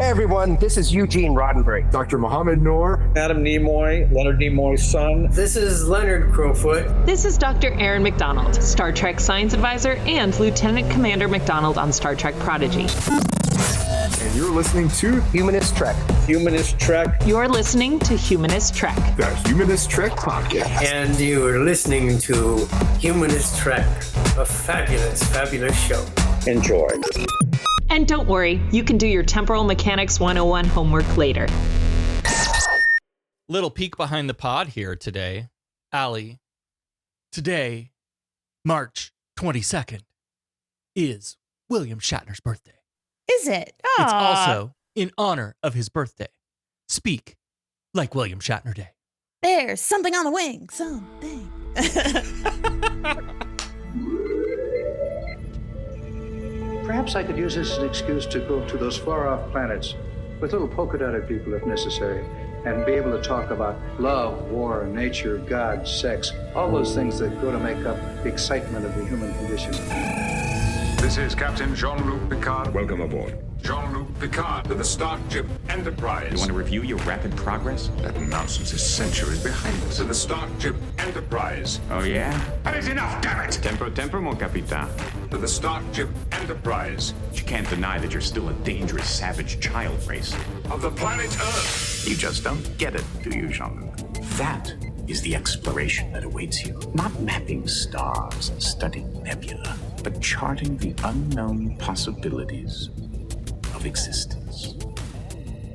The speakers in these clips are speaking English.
everyone, this is Eugene Roddenberry. Dr. Mohammed Noor. Adam Nimoy, Leonard Nimoy's son. This is Leonard Crowfoot. This is Dr. Aaron McDonald, Star Trek Science Advisor and Lieutenant Commander McDonald on Star Trek Prodigy. And you're listening to Humanist Trek. Humanist Trek. You're listening to Humanist Trek. the Humanist Trek podcast. And you're listening to Humanist Trek, a fabulous, fabulous show. Enjoy. And don't worry, you can do your Temporal Mechanics 101 homework later. Little peek behind the pod here today. Allie, today, March 22nd, is William Shatner's birthday. Is it? Aww. It's also in honor of his birthday. Speak like William Shatner Day. There's something on the wing. Something. Perhaps I could use this as an excuse to go to those far-off planets with little polka-dotted people if necessary, and be able to talk about love, war, nature, God, sex, all those things that go to make up the excitement of the human condition. This is Captain Jean-Luc Picard. Welcome aboard. Jean-Luc Picard to the Starship Enterprise. You want to review your rapid progress? That nonsense is centuries behind us. To the Starship Enterprise. Oh, yeah? That is enough, damn it! Tempo, mon capitan. To the Starship Enterprise. You can't deny that you're still a dangerous, savage child race. Of the planet Earth. You just don't get it, do you, Jean-Luc? That is the exploration that awaits you. Not mapping stars and studying nebula, but charting the unknown possibilities of existence.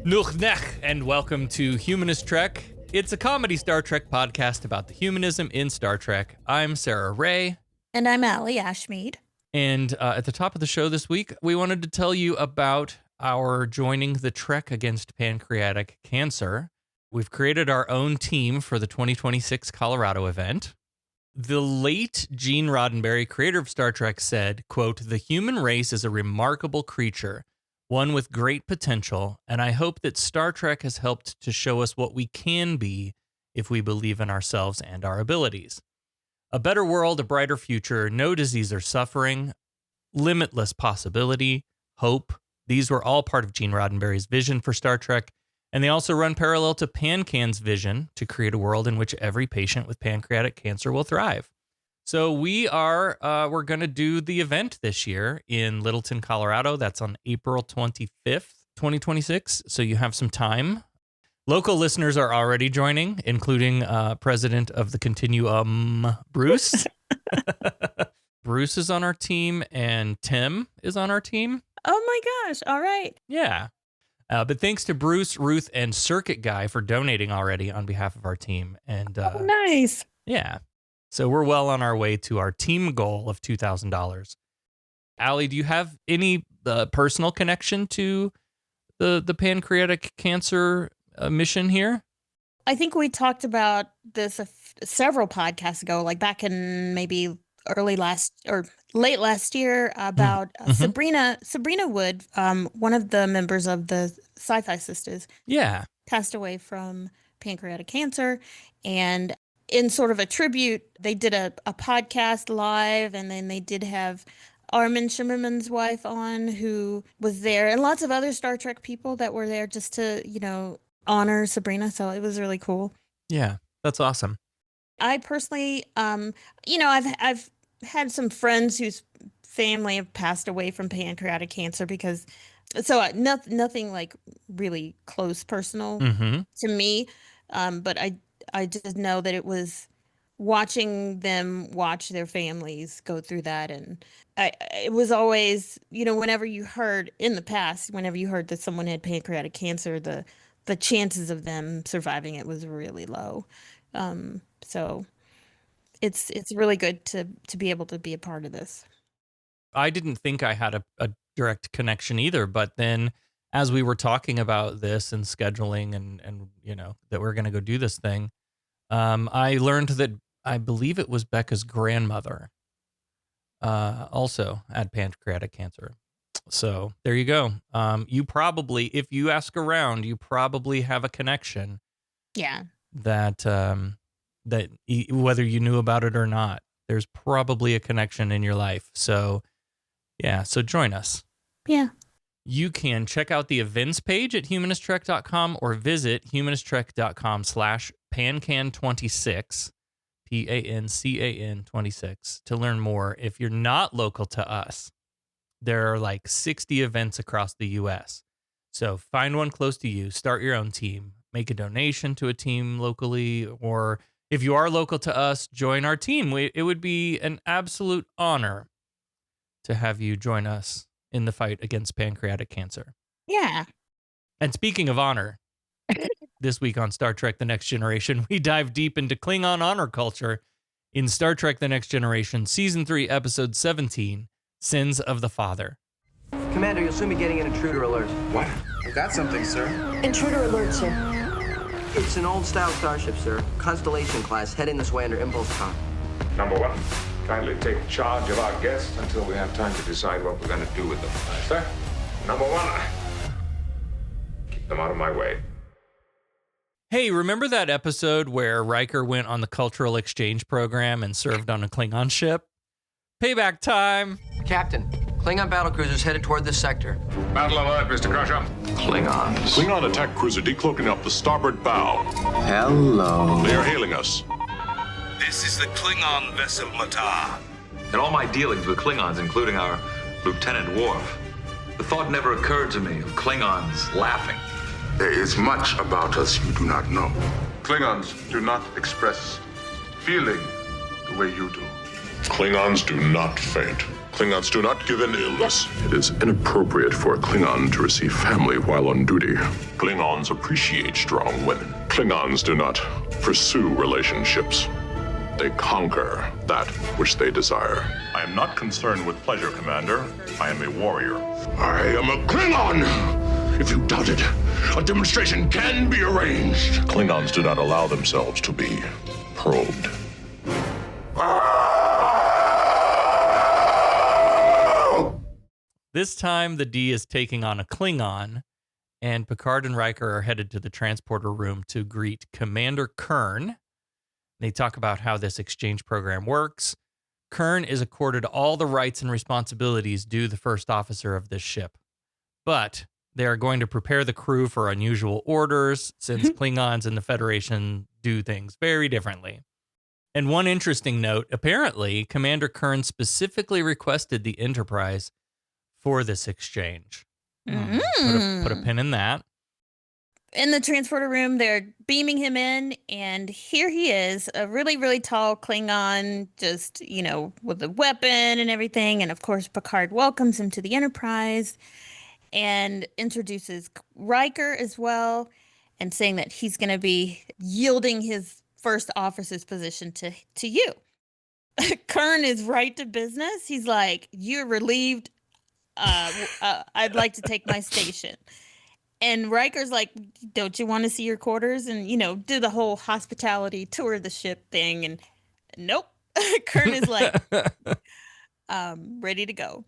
Nuch nech, and welcome to Humanist Trek. It's a comedy Star Trek podcast about the humanism in Star Trek. I'm Sarah Ray. And I'm Allie Ashmead. And at the top of the show this week, we wanted to tell you about our joining the Trek Against Pancreatic Cancer. We've created our own team for the 2026 Colorado event. The late Gene Roddenberry, creator of Star Trek, said, quote, "The human race is a remarkable creature, one with great potential, and I hope that Star Trek has helped to show us what we can be if we believe in ourselves and our abilities. A better world, a brighter future, no disease or suffering, limitless possibility, hope. These were all part of Gene Roddenberry's vision for Star Trek, and they also run parallel to PanCan's vision to create a world in which every patient with pancreatic cancer will thrive. So we're going to do the event this year in Littleton, Colorado. That's on April 25th, 2026. So you have some time. Local listeners are already joining, including President of the Continuum, Bruce. Bruce is on our team, and Tim is on our team. Oh my gosh. All right. Yeah. But thanks to Bruce, Ruth, and Circuit Guy for donating already on behalf of our team. And Nice. yeah. So we're well on our way to our team goal of $2,000. Allie, do you have any personal connection to the pancreatic cancer mission here? I think we talked about this several podcasts ago, like back in maybe late last year, about Sabrina Wood, one of the members of the Sci-Fi Sisters. Yeah. Passed away from pancreatic cancer, and in sort of a tribute, they did a podcast live, and then they did have Armin Shimmerman's wife on, who was there, and lots of other Star Trek people that were there just to, honor Sabrina. So it was really cool. Yeah, that's awesome. I personally, I've had some friends whose family have passed away from pancreatic cancer nothing like really close personal to me. But I just know that it was watching them watch their families go through that. And it was always, whenever you heard that someone had pancreatic cancer, the chances of them surviving it was really low. So it's really good to be able to be a part of this. I didn't think I had a direct connection either, but then as we were talking about this and scheduling and that we're going to go do this thing, I learned that I believe it was Becca's grandmother also had pancreatic cancer. So there you go. You probably, if you ask around, you probably have a connection. Yeah. That whether you knew about it or not, there's probably a connection in your life. So yeah, so join us. Yeah. you can check out the events page at humanisttrek.com or visit humanisttrek.com/pancan26, PANCAN 26, to learn more. If you're not local to us, there are like 60 events across the U.S. So find one close to you, start your own team, make a donation to a team locally, or if you are local to us, join our team. It would be an absolute honor to have you join us in the fight against pancreatic cancer. Yeah. And speaking of honor, this week on Star Trek The Next Generation, we dive deep into Klingon honor culture in Star Trek The Next Generation, Season 3, Episode 17, Sins of the Father. Commander, you'll soon be getting an intruder alert. What? I've got something, sir. Intruder alert, sir. It's an old-style starship, sir. Constellation class, heading this way under impulse com. Number one, kindly take charge of our guests until we have time to decide what we're going to do with them. Sir, number one, keep them out of my way. Hey, remember that episode where Riker went on the cultural exchange program and served on a Klingon ship? Payback time! Captain, Klingon battlecruisers headed toward this sector. Battle alert, Mr. Crusher. Klingons. Klingon attack cruiser decloaking up the starboard bow. Hello. They are hailing us. This is the Klingon vessel Matar. In all my dealings with Klingons, including our Lieutenant Worf, the thought never occurred to me of Klingons laughing. There is much about us you do not know. Klingons do not express feeling the way you do. Klingons do not faint. Klingons do not give in illness. It is inappropriate for a Klingon to receive family while on duty. Klingons appreciate strong women. Klingons do not pursue relationships. They conquer that which they desire. I am not concerned with pleasure, Commander. I am a warrior. I am a Klingon! If you doubt it, a demonstration can be arranged. Klingons do not allow themselves to be probed. This time, the D is taking on a Klingon, and Picard and Riker are headed to the transporter room to greet Commander Kurn. They talk about how this exchange program works. Kurn is accorded all the rights and responsibilities due the first officer of this ship. But they are going to prepare the crew for unusual orders, since Klingons and the Federation do things very differently. And one interesting note, apparently, Commander Kurn specifically requested the Enterprise for this exchange. Put a pin in that. In the transporter room, they're beaming him in, and here he is, a really, really tall Klingon, just, with a weapon and everything. And of course, Picard welcomes him to the Enterprise and introduces Riker as well, and saying that he's going to be yielding his first officer's position to you. Kurn is right to business. He's like, "You're relieved. I'd like to take my station." And Riker's like, "Don't you want to see your quarters and, do the whole hospitality tour of the ship thing?" And nope. Kurn is like, ready to go.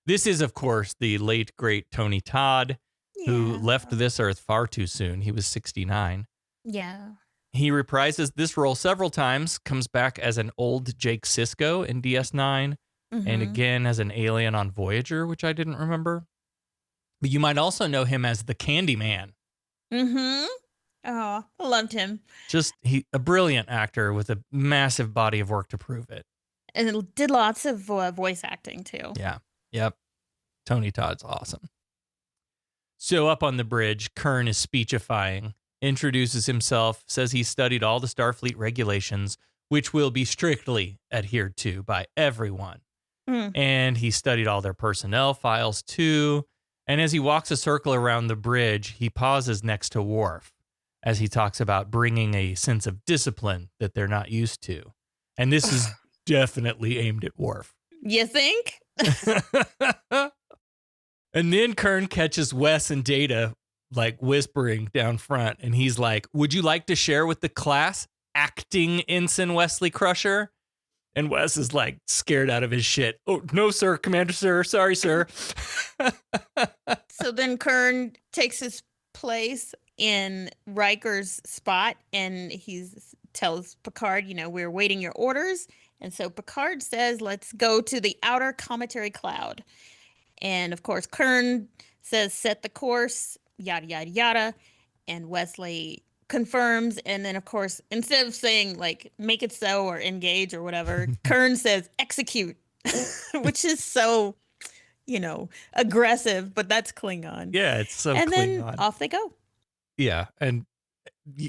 This is, of course, the late, great Tony Todd, who left this Earth far too soon. He was 69. Yeah. He reprises this role several times, comes back as an old Jake Sisko in DS9, and again as an alien on Voyager, which I didn't remember. But you might also know him as the Candyman. Oh, I loved him. Just a brilliant actor with a massive body of work to prove it. And did lots of voice acting, too. Yeah. Yep. Tony Todd's awesome. So up on the bridge, Kurn is speechifying, introduces himself, says he studied all the Starfleet regulations, which will be strictly adhered to by everyone. And he studied all their personnel files, too. And as he walks a circle around the bridge, he pauses next to Worf as he talks about bringing a sense of discipline that they're not used to. And this is definitely aimed at Worf. You think? And then Kurn catches Wes and Data like whispering down front, and he's like, "Would you like to share with the class, acting Ensign Wesley Crusher?" And Wes is like scared out of his shit. "Oh, no, sir, Commander, sir. Sorry, sir." So then Kurn takes his place in Riker's spot, and he tells Picard, "We're waiting your orders." And so Picard says, "Let's go to the outer cometary cloud." And of course, Kurn says set the course, yada, yada, yada. And Wesley confirms. And then, of course, instead of saying, like, make it so or engage or whatever, Kern says execute, which is so, aggressive, but that's Klingon. Yeah, it's so and Klingon. Then off they go. Yeah, and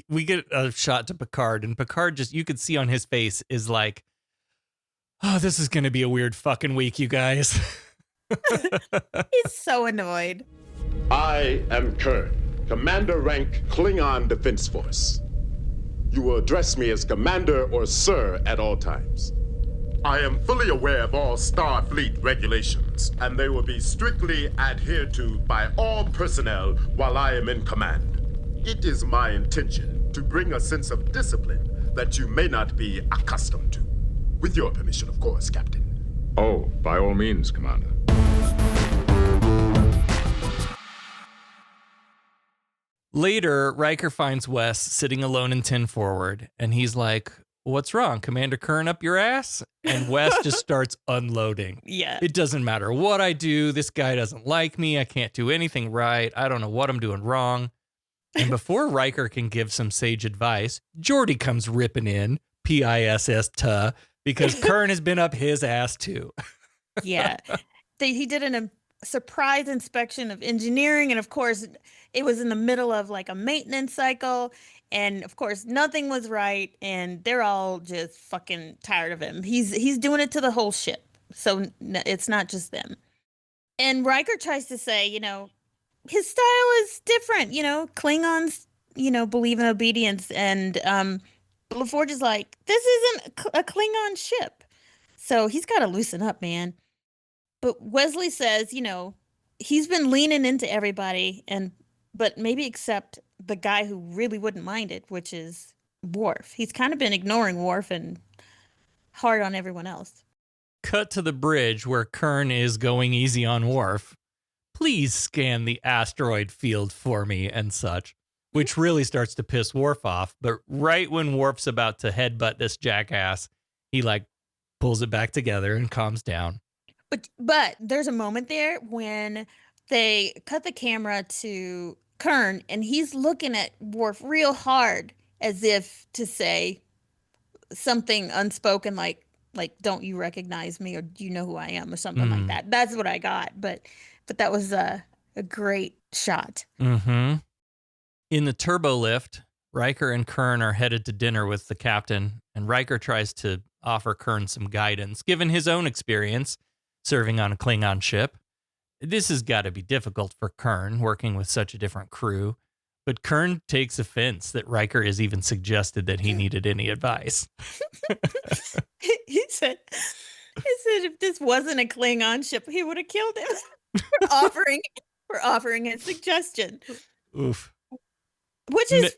we get a shot to Picard, and Picard you could see on his face is like, oh, this is going to be a weird fucking week, you guys. He's so annoyed. I am Kern, Commander rank Klingon Defense Force. You will address me as Commander or Sir at all times. I am fully aware of all Starfleet regulations, and they will be strictly adhered to by all personnel while I am in command. It is my intention to bring a sense of discipline that you may not be accustomed to. With your permission, of course, Captain. Oh, by all means, Commander. Later, Riker finds Wes sitting alone in 10 forward, and he's like, what's wrong? Commander Kern up your ass? And Wes just starts unloading. Yeah. It doesn't matter what I do. This guy doesn't like me. I can't do anything right. I don't know what I'm doing wrong. And before Riker can give some sage advice, Geordi comes ripping in, PISS, because Kern has been up his ass too. Yeah. He did a surprise inspection of engineering, and of course it was in the middle of like a maintenance cycle, and of course nothing was right, and they're all just fucking tired of him. He's doing it to the whole ship, so it's not just them. And Riker tries to say, his style is different, Klingons, believe in obedience, and LaForge is like, this isn't a Klingon ship, so he's got to loosen up, man. But Wesley says, he's been leaning into everybody, but maybe except the guy who really wouldn't mind it, which is Worf. He's kind of been ignoring Worf and hard on everyone else. Cut to the bridge where Kern is going easy on Worf. Please scan the asteroid field for me and such, which really starts to piss Worf off. But right when Worf's about to headbutt this jackass, he pulls it back together and calms down. But there's a moment there when they cut the camera to Kern, and he's looking at Worf real hard, as if to say something unspoken, like don't you recognize me, or do you know who I am, or something like that. That's what I got. But that was a great shot. Mm-hmm. In the turbo lift, Riker and Kern are headed to dinner with the captain, and Riker tries to offer Kern some guidance, given his own experience serving on a Klingon ship. This has got to be difficult for Kern, working with such a different crew. But Kern takes offense that Riker has even suggested that he needed any advice. He said if this wasn't a Klingon ship, he would have killed him for offering a suggestion. Oof. Which is,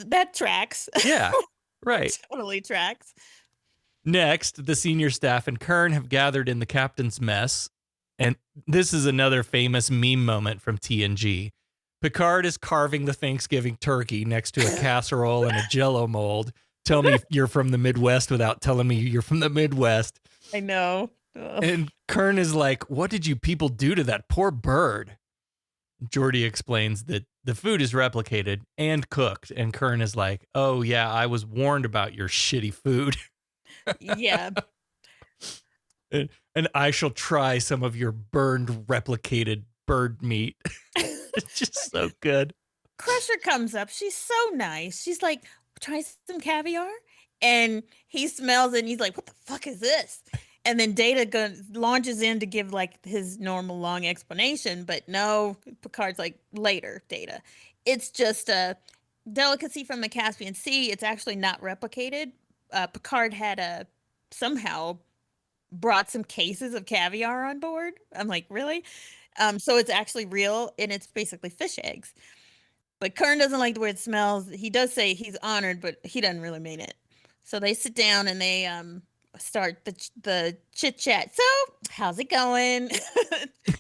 that tracks. Yeah, right. Totally tracks. Next, the senior staff and Kern have gathered in the captain's mess, and this is another famous meme moment from TNG. Picard is carving the Thanksgiving turkey next to a casserole and a Jell-O mold. Tell me you're from the Midwest without telling me you're from the Midwest. I know. Ugh. And Kern is like, what did you people do to that poor bird? Geordi explains that the food is replicated and cooked, and Kern is like, oh yeah, I was warned about your shitty food. Yeah. And I shall try some of your burned, replicated bird meat. It's just so good. Crusher comes up. She's so nice. She's like, try some caviar. And he smells it and he's like, what the fuck is this? And then Data launches in to give his normal long explanation. But no, Picard's like, later, Data. It's just a delicacy from the Caspian Sea. It's actually not replicated. Picard had somehow brought some cases of caviar on board. I'm like, really? So it's actually real, and it's basically fish eggs. But Kern doesn't like the way it smells. He does say he's honored, but he doesn't really mean it. So they sit down and they start the chit chat. So how's it going?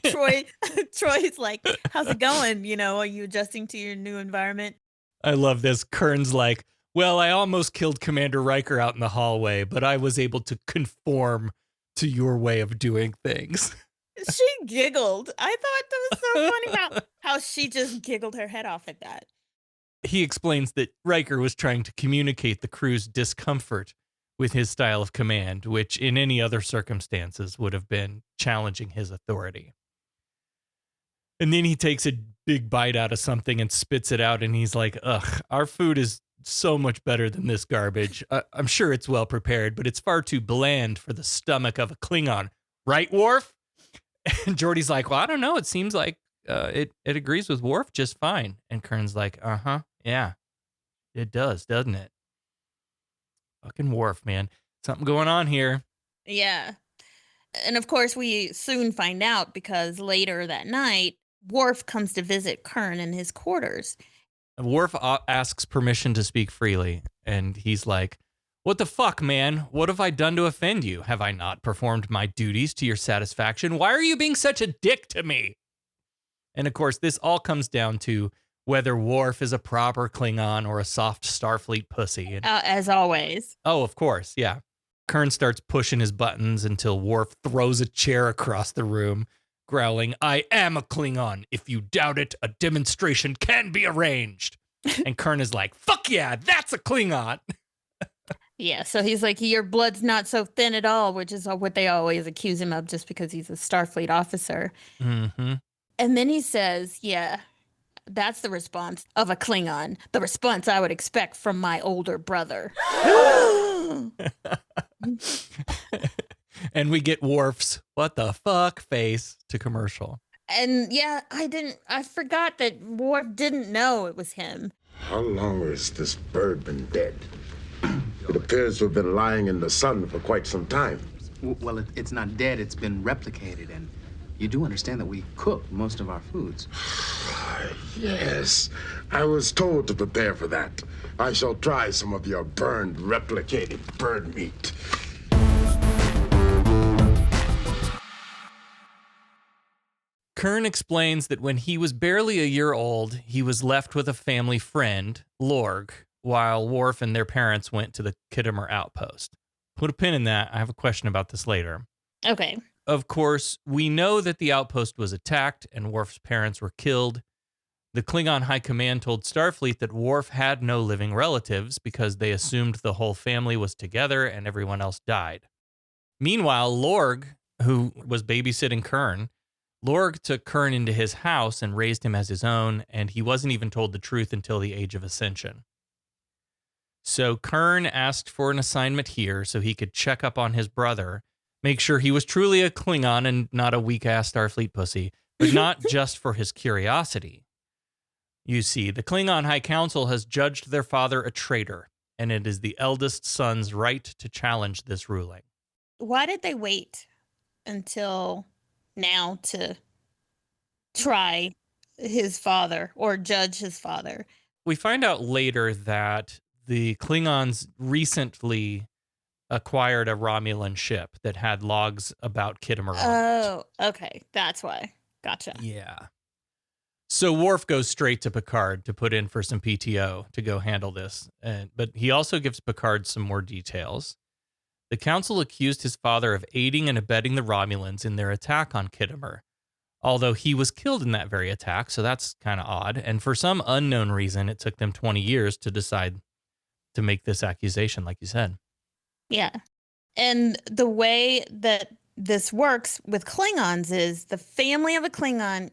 Troy's like, how's it going? Are you adjusting to your new environment? I love this. Kern's like, well, I almost killed Commander Riker out in the hallway, but I was able to conform to your way of doing things. She giggled. I thought that was so funny how she just giggled her head off at that. He explains that Riker was trying to communicate the crew's discomfort with his style of command, which in any other circumstances would have been challenging his authority. And then he takes a big bite out of something and spits it out, and he's like, ugh, our food is so much better than this garbage. I'm sure it's well prepared, but it's far too bland for the stomach of a Klingon. Right, Worf? And Geordi's like, well, I don't know. It seems like it agrees with Worf just fine. And Kern's like, yeah, it does, doesn't it? Fucking Worf, man. Something going on here. Yeah. And of course, we soon find out because later that night, Worf comes to visit Kern in his quarters. Worf asks permission to speak freely, and he's like, what the fuck, man? What have I done to offend you? Have I not performed my duties to your satisfaction? Why are you being such a dick to me? And of course, this all comes down to whether Worf is a proper Klingon or a soft Starfleet pussy. And, as always. Oh, of course, yeah. Kern starts pushing his buttons until Worf throws a chair across the room, growling, I am a Klingon. If you doubt it, a demonstration can be arranged. And Kern is like, fuck yeah, that's a Klingon. Yeah, so he's like, your blood's not so thin at all, which is what they always accuse him of just because he's a Starfleet officer. Mm-hmm. And then he says, yeah, that's the response of a Klingon. The response I would expect from my older brother. And we get Worf's what the fuck face to commercial. And yeah, I forgot that Worf didn't know it was him. How long has this bird been dead? It appears to have been lying in the sun for quite some time. Well, it's not dead, it's been replicated, and you do understand that we cook most of our foods. Yes, I was told to prepare for that. I shall try some of your burned, replicated bird meat. Kern explains that when he was barely a year old, he was left with a family friend, Lorg, while Worf and their parents went to the Khitomer outpost. Put a pin in that. I have a question about this later. Okay. Of course, we know that the outpost was attacked and Worf's parents were killed. The Klingon High Command told Starfleet that Worf had no living relatives because they assumed the whole family was together and everyone else died. Meanwhile, Lorg, who was babysitting Kern, Lorg took Kern into his house and raised him as his own, and he wasn't even told the truth until the Age of Ascension. So Kern asked for an assignment here so he could check up on his brother, make sure he was truly a Klingon and not a weak-ass Starfleet pussy, but not just for his curiosity. You see, the Klingon High Council has judged their father a traitor, and it is the eldest son's right to challenge this ruling. Why did they wait until now to try his father or judge his father? We find out later that the Klingons recently acquired a Romulan ship that had logs about Khitomer. Oh, okay. That's why. Gotcha. Yeah. So Worf goes straight to Picard to put in for some PTO to go handle this. But he also gives Picard some more details. The Council accused his father of aiding and abetting the Romulans in their attack on Khitomer, although he was killed in that very attack, so that's kind of odd. And for some unknown reason, it took them 20 years to decide to make this accusation, like you said. Yeah. And the way that this works with Klingons is the family of a Klingon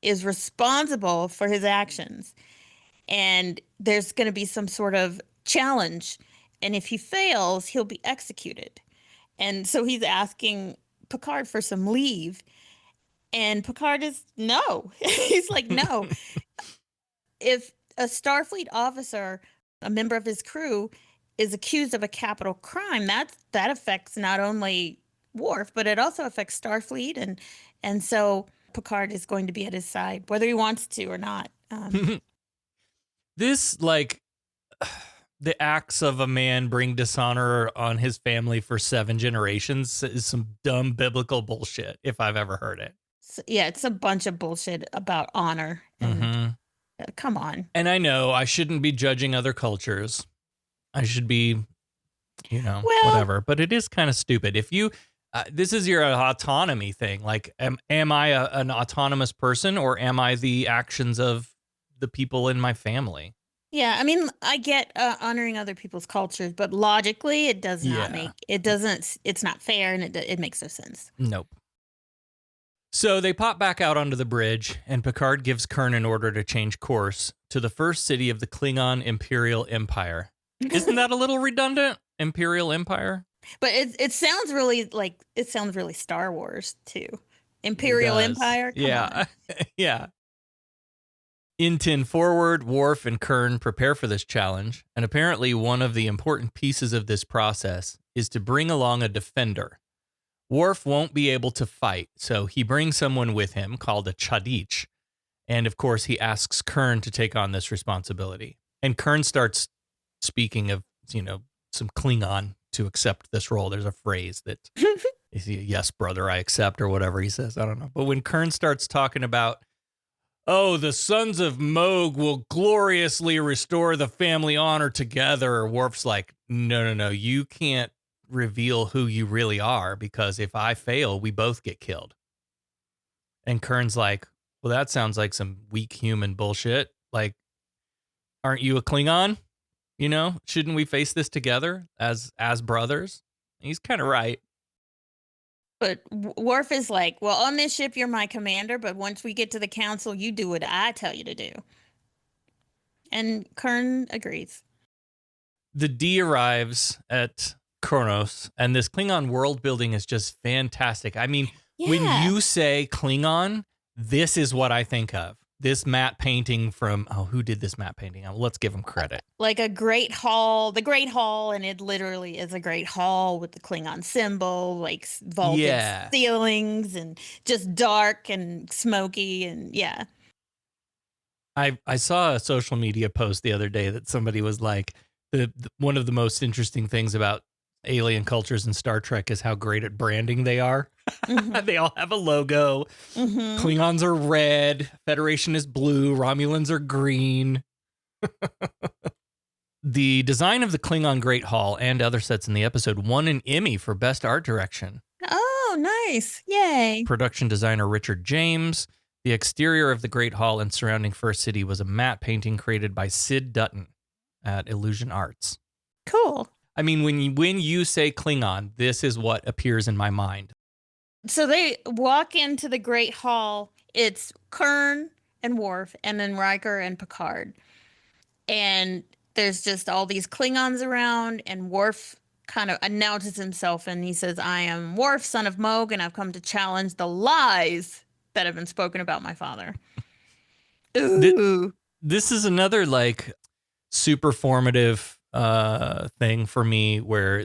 is responsible for his actions. And there's going to be some sort of challenge. And if he fails, he'll be executed. And so he's asking Picard for some leave. And Picard is no. He's like, no. If a Starfleet officer, a member of his crew, is accused of a capital crime, that affects not only Worf, but it also affects Starfleet. And so Picard is going to be at his side, whether he wants to or not. This, like, the acts of a man bring dishonor on his family for 7 generations is some dumb biblical bullshit, if I've ever heard it. So, yeah, it's a bunch of bullshit about honor. And, come on. And I know I shouldn't be judging other cultures. I should be, whatever. But it is kind of stupid. If you, This is your autonomy thing. Like, am I an autonomous person, or am I the actions of the people in my family? Yeah, I mean, I get honoring other people's cultures, but logically, it does not it's not fair, and it makes no sense. Nope. So they pop back out onto the bridge, and Picard gives Kurn an order to change course to the first city of the Klingon Imperial Empire. Isn't that a little redundant? Imperial Empire? But it sounds really Star Wars too. Imperial Empire. Come on. Yeah. In Tin Forward, Worf and Kurn prepare for this challenge, and apparently one of the important pieces of this process is to bring along a defender. Worf won't be able to fight, so he brings someone with him called a Chadich, and of course he asks Kurn to take on this responsibility. And Kurn starts speaking of, some Klingon to accept this role. There's a phrase that is, yes, brother, I accept, or whatever he says. I don't know. But when Kurn starts talking about, the sons of Moog will gloriously restore the family honor together, Worf's like, no, you can't reveal who you really are, because if I fail, we both get killed. And Kern's like, well, that sounds like some weak human bullshit. Like, aren't you a Klingon? Shouldn't we face this together as brothers? He's kind of right. But Worf is like, well, on this ship, you're my commander, but once we get to the council, you do what I tell you to do. And Kurn agrees. The D arrives at Kronos, and this Klingon world building is just fantastic. I mean, when you say Klingon, this is what I think of. This matte painting from, who did this matte painting? Let's give him credit. Like the Great Hall, and it literally is a Great Hall with the Klingon symbol, like vaulted ceilings, and just dark and smoky, and yeah. I saw a social media post the other day that somebody was like, one of the most interesting things about alien cultures in Star Trek is how great at branding they are. Mm-hmm. They all have a logo. Mm-hmm. Klingons are red. Federation is blue. Romulans are green. The design of the Klingon Great Hall and other sets in the episode won an Emmy for Best Art Direction. Oh, nice. Yay. Production designer Richard James. The exterior of the Great Hall and surrounding First City was a matte painting created by Sid Dutton at Illusion Arts. Cool. I mean, when you say Klingon, this is what appears in my mind. So they walk into the Great Hall. It's Kurn and Worf, and then Riker and Picard. And there's just all these Klingons around, and Worf kind of announces himself, and he says, I am Worf, son of Moog, and I've come to challenge the lies that have been spoken about my father. Ooh. This is another, super formative thing for me, where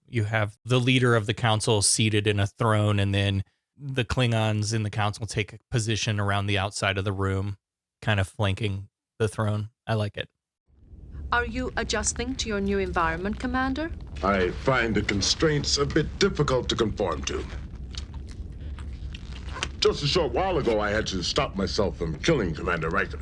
you have the leader of the council seated in a throne, and then the Klingons in the council take a position around the outside of the room, kind of flanking the throne. I like it. Are you adjusting to your new environment, Commander? I find the constraints a bit difficult to conform to. Just a short while ago, I had to stop myself from killing Commander Riker.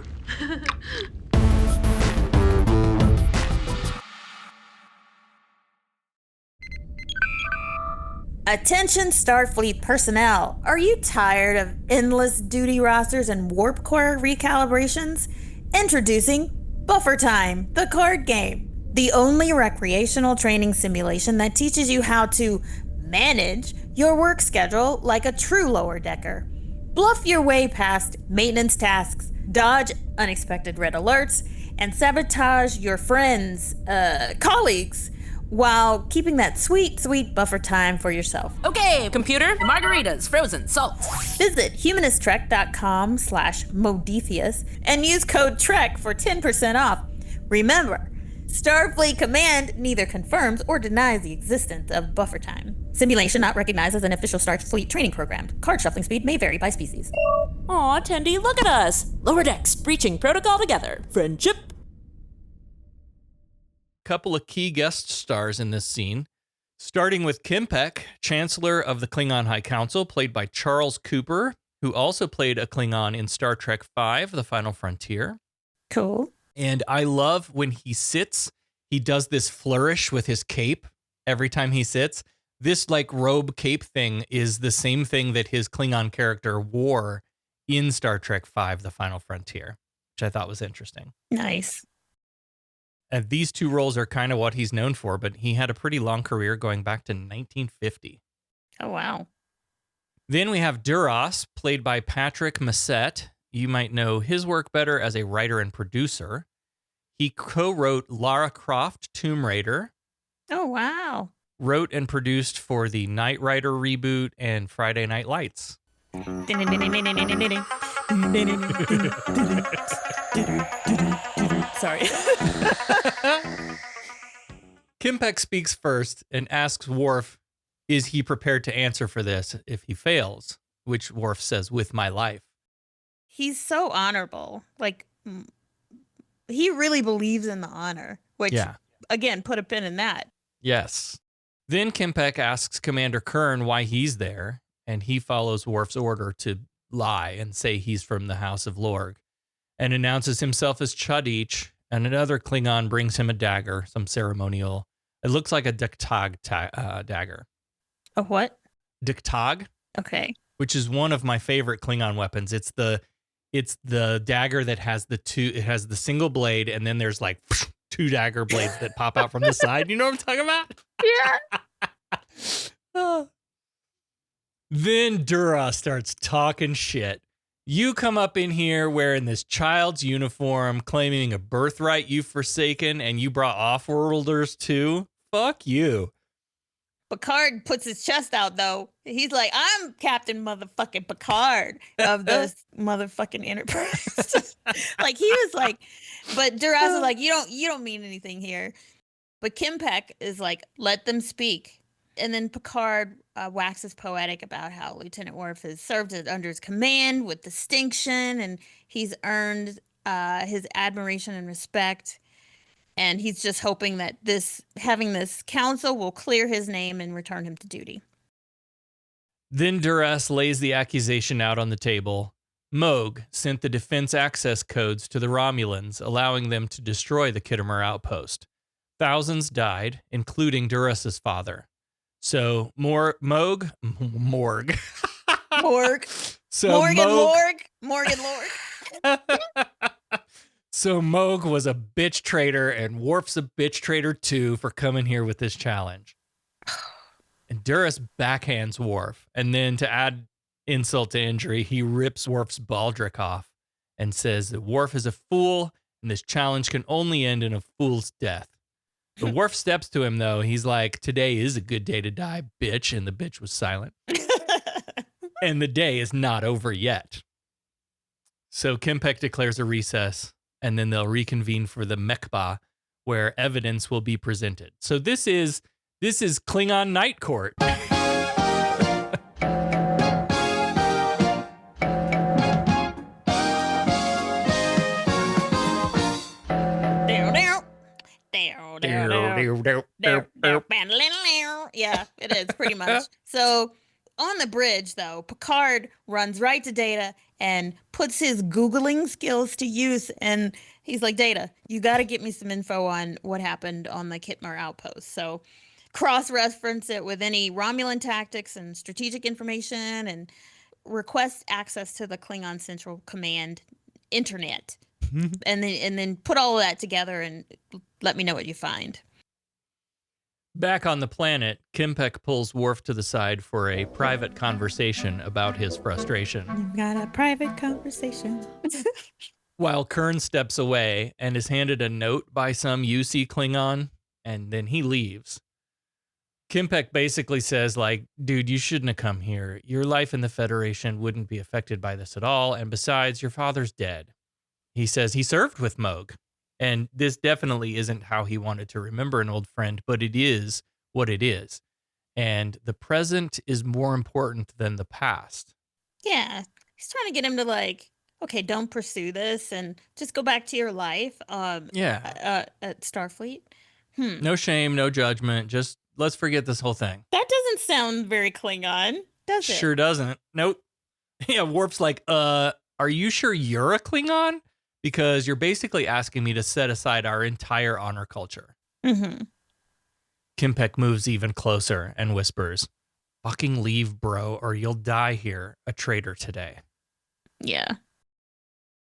Attention Starfleet personnel. Are you tired of endless duty rosters and warp core recalibrations? Introducing Buffer Time, the card game. The only recreational training simulation that teaches you how to manage your work schedule like a true lower decker. Bluff your way past maintenance tasks, dodge unexpected red alerts, and sabotage your friends, colleagues, while keeping that sweet, sweet buffer time for yourself. Okay, computer, margaritas, frozen, salt. Visit humanisttrek.com/Modiphius and use code TREK for 10% off. Remember, Starfleet Command neither confirms or denies the existence of buffer time. Simulation not recognized as an official Starfleet training program. Card shuffling speed may vary by species. Aw, Tendi, look at us. Lower decks, breaching protocol together. Friendship. Couple of key guest stars in this scene, starting with Kimpek, Chancellor of the Klingon High Council, played by Charles Cooper, who also played a Klingon in Star Trek V, The Final Frontier. Cool. And I love when he sits, he does this flourish with his cape every time he sits. This like robe cape thing is the same thing that his Klingon character wore in Star Trek V, The Final Frontier, which I thought was interesting. Nice. And these two roles are kind of what he's known for, but he had a pretty long career going back to 1950. Oh, wow. Then we have Duras, played by Patrick Massett. You might know his work better as a writer and producer. He co-wrote Lara Croft Tomb Raider. Oh, wow. Wrote and produced for the Knight Rider reboot and Friday Night Lights. Sorry. Kim Peck speaks first and asks Worf, is he prepared to answer for this if he fails? Which Worf says, with my life. He's so honorable. Like, he really believes in the honor, which, again, put a pin in that. Yes. Then Kim Peck asks Commander Kurn why he's there, and he follows Worf's order to lie and say he's from the House of Lorg, and announces himself as Chudich, and another Klingon brings him a dagger, some ceremonial. It looks like a Diktag dagger. A what? Diktag. Okay. Which is one of my favorite Klingon weapons. It's the dagger that has it has the single blade, and then there's like 2 dagger blades that pop out from the side. You know what I'm talking about? Yeah. Then Dura starts talking shit. You come up in here wearing this child's uniform, claiming a birthright you've forsaken, and you brought off-worlders too? Fuck you. Picard puts his chest out, though. He's like, I'm Captain motherfucking Picard of this motherfucking Enterprise. Like, he was like, but Duras is like, you don't mean anything here. But Kim Peck is like, let them speak. And then Picard waxes poetic about how Lieutenant Worf has served under his command with distinction, and he's earned his admiration and respect. And he's just hoping that having this council will clear his name and return him to duty. Then Duras lays the accusation out on the table. Moog sent the defense access codes to the Romulans, allowing them to destroy the Khitomer outpost. Thousands died, including Duras's father. So Morg. So Morgan Moog, Lorg. So Moog was a bitch traitor, and Worf's a bitch traitor too for coming here with this challenge. And Duras backhands Worf, and then to add insult to injury, he rips Worf's baldric off and says that Worf is a fool, and this challenge can only end in a fool's death. But Worf steps to him, though. He's like, today is a good day to die, bitch, and the bitch was silent. And the day is not over yet. So Kim Peck declares a recess, and then they'll reconvene for the Mekba, where evidence will be presented. So this is Klingon Night Court. Yeah, it is pretty much. So on the bridge, though, Picard runs right to Data and puts his Googling skills to use. And he's like, Data, you got to get me some info on what happened on the Khitomer outpost. So cross-reference it with any Romulan tactics and strategic information, and request access to the Klingon Central Command internet. And then put all of that together and let me know what you find. Back on the planet, Kim Peck pulls Worf to the side for a private conversation about his frustration. You've got a private conversation. While Kurn steps away and is handed a note by some UC Klingon, and then he leaves. Kim Peck basically says, like, dude, you shouldn't have come here. Your life in the Federation wouldn't be affected by this at all, and besides, your father's dead. He says he served with Moog. And this definitely isn't how he wanted to remember an old friend, but it is what it is. And the present is more important than the past. Yeah. He's trying to get him to, like, okay, don't pursue this and just go back to your life at Starfleet. No shame, no judgment. Just let's forget this whole thing. That doesn't sound very Klingon, does it? Sure doesn't. Nope. Yeah, Worf's like, are you sure you're a Klingon? Because you're basically asking me to set aside our entire honor culture. Mm-hmm. Kimpek moves even closer and whispers, "Fucking leave, bro, or you'll die here, a traitor today." Yeah.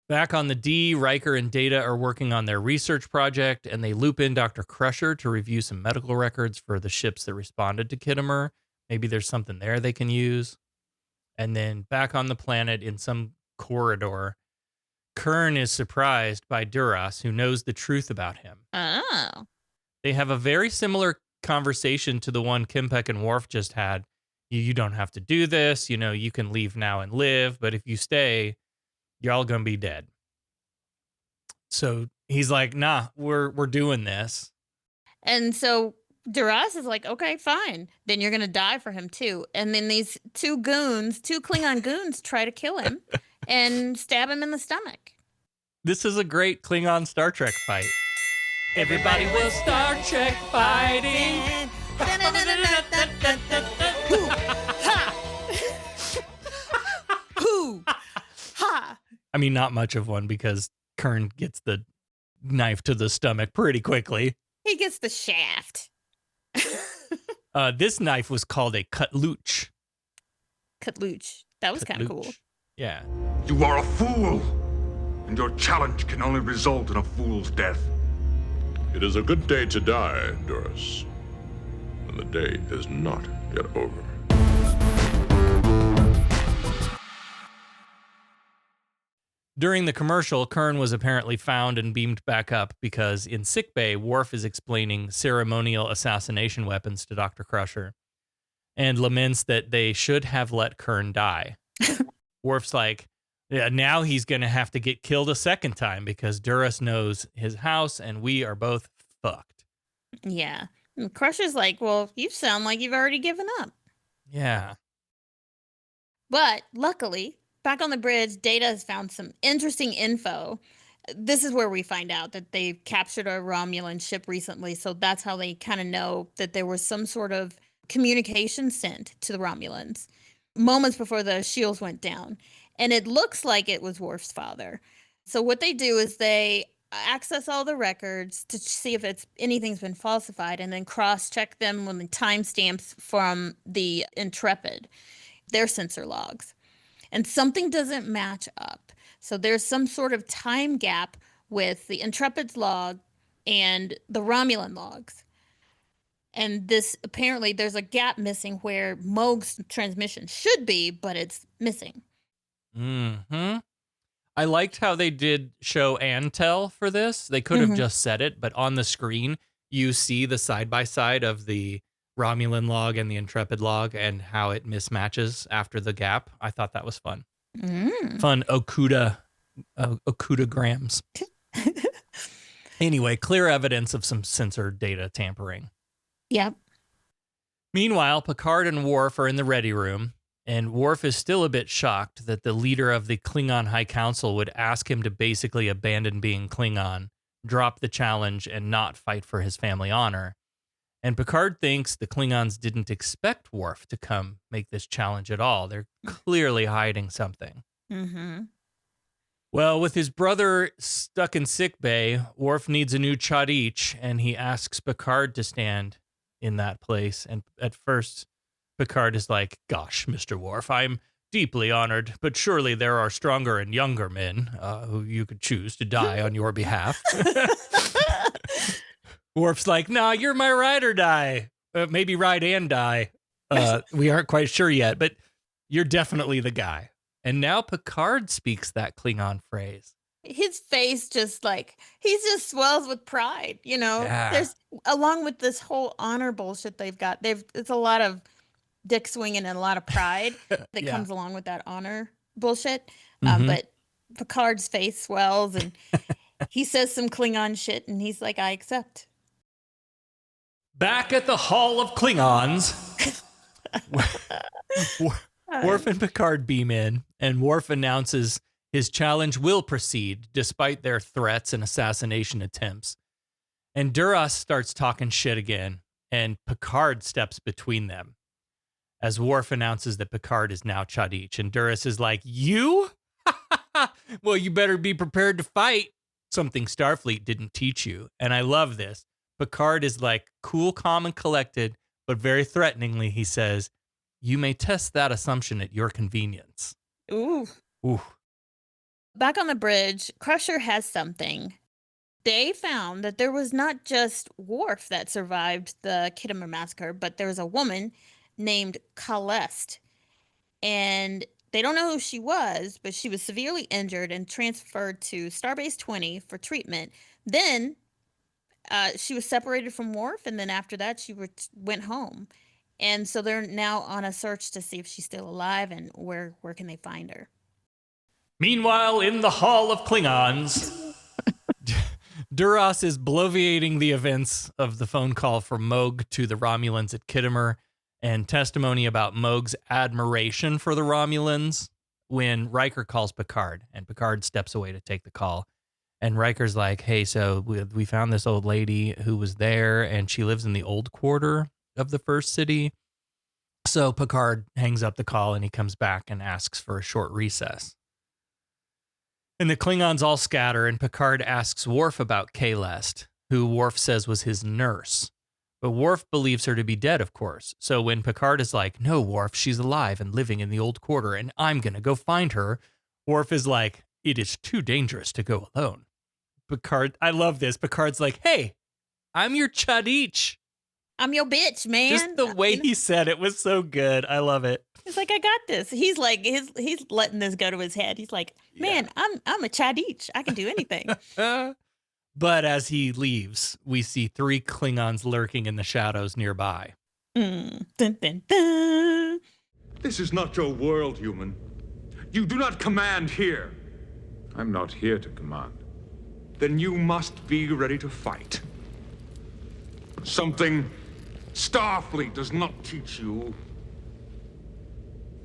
Back on the D, Riker and Data are working on their research project, and they loop in Dr. Crusher to review some medical records for the ships that responded to Kittimer. Maybe there's something there they can use. And then back on the planet in some corridor, Kern is surprised by Duras, who knows the truth about him. Oh. They have a very similar conversation to the one Kimpek and Worf just had. You don't have to do this. You know, you can leave now and live, but if you stay, you're all going to be dead. So he's like, nah, we're doing this. And so Duras is like, okay, fine. Then you're going to die for him too. And then these two Klingon goons try to kill him and stab him in the stomach. This is a great Klingon Star Trek fight. Everybody was Star Trek fighting. Hoo, ha. Hoo, ha. I mean, not much of one because Kern gets the knife to the stomach pretty quickly. He gets the shaft. This knife was called a cutluch. Cutluch. That was kind of cool. Yeah. You are a fool, and your challenge can only result in a fool's death. It is a good day to die, Duras. And the day is not yet over. During the commercial, Kern was apparently found and beamed back up because in sickbay, Worf is explaining ceremonial assassination weapons to Dr. Crusher and laments that they should have let Kern die. Worf's like, yeah, now he's going to have to get killed a second time because Duras knows his house and we are both fucked. Yeah. And Crusher's like, well, you sound like you've already given up. Yeah. But luckily, back on the bridge, Data has found some interesting info. This is where we find out that they captured a Romulan ship recently. So that's how they kind of know that there was some sort of communication sent to the Romulans moments before the shields went down. And it looks like it was Worf's father. So what they do is they access all the records to see if anything's been falsified and then cross-check them with the timestamps from the Intrepid, their sensor logs. And something doesn't match up. So there's some sort of time gap with the Intrepid's log and the Romulan logs. And this, apparently, there's a gap missing where Moog's transmission should be, but it's missing. Mm-hmm. I liked how they did show and tell for this. They could have just said it, but on the screen, you see the side-by-side of the Romulan log and the Intrepid log and how it mismatches after the gap. I thought that was fun. Fun Okudograms. Anyway, clear evidence of some sensor data tampering. Yep. Meanwhile, Picard and Worf are in the ready room, and Worf is still a bit shocked that the leader of the Klingon High Council would ask him to basically abandon being Klingon, drop the challenge, and not fight for his family honor. And Picard thinks the Klingons didn't expect Worf to come make this challenge at all. They're clearly hiding something. Mm-hmm. Well, with his brother stuck in sickbay, Worf needs a new Chadich, and he asks Picard to stand in that place. And at first, Picard is like, gosh, Mr. Worf, I'm deeply honored, but surely there are stronger and younger men who you could choose to die on your behalf. Worf's like, nah, you're my ride or die. Maybe ride and die. We aren't quite sure yet, but you're definitely the guy. And now Picard speaks that Klingon phrase. His face just he just swells with pride, you know. Yeah. There's, along with this whole honor bullshit they've got, it's a lot of dick swinging and a lot of pride that comes along with that honor bullshit. But Picard's face swells and he says some Klingon shit and he's like, I accept. Back at the Hall of Klingons, Worf and Picard beam in, and Worf announces his challenge will proceed despite their threats and assassination attempts. And Duras starts talking shit again, and Picard steps between them as Worf announces that Picard is now Chadich. And Duras is like, you? Well, you better be prepared to fight. Something Starfleet didn't teach you. And I love this. Picard is like cool, calm, and collected, but very threateningly, he says, "You may test that assumption at your convenience." Ooh. Ooh. Back on the bridge, Crusher has something. They found that there was not just Worf that survived the Khitomer massacre, but there was a woman named Kalest. And they don't know who she was, but she was severely injured and transferred to Starbase 20 for treatment. Then she was separated from Worf, and then after that, she went home. And so they're now on a search to see if she's still alive and where can they find her. Meanwhile, in the Hall of Klingons, Duras is bloviating the events of the phone call from Moog to the Romulans at Khitomer and testimony about Moog's admiration for the Romulans when Riker calls Picard, and Picard steps away to take the call. And Riker's like, hey, so we found this old lady who was there, and she lives in the old quarter of the first city. So Picard hangs up the call, and he comes back and asks for a short recess. And the Klingons all scatter, and Picard asks Worf about Kalest, who Worf says was his nurse. But Worf believes her to be dead, of course. So when Picard is like, no, Worf, she's alive and living in the old quarter, and I'm going to go find her, Worf is like, it is too dangerous to go alone. Picard, I love this. Picard's like, hey, I'm your Chadich. I'm your bitch, man. Just the way he said it was so good. I love it. He's like, I got this. He's like, he's letting this go to his head. He's like, man, I'm a Chadich. I can do anything. But as he leaves, we see 3 Klingons lurking in the shadows nearby. Dun, dun, dun. This is not your world, human. You do not command here. I'm not here to command. Then you must be ready to fight. Something Starfleet does not teach you.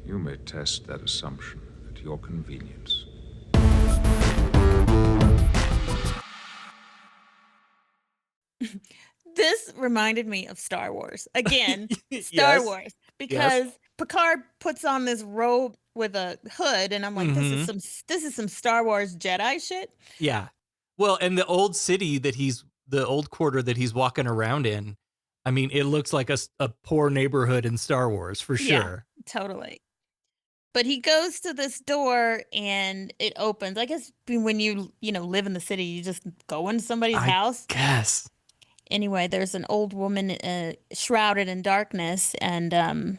You may test that assumption at your convenience. This reminded me of Star Wars. Again, Star Wars. Because Picard puts on this robe with a hood, and I'm like, this is some Star Wars Jedi shit. Yeah. Well, and the old city the old quarter that he's walking around in, I mean, it looks like a poor neighborhood in Star Wars, for sure. Yeah, totally. But he goes to this door and it opens. I guess when you live in the city, you just go into somebody's house. Yes. Anyway, there's an old woman shrouded in darkness, and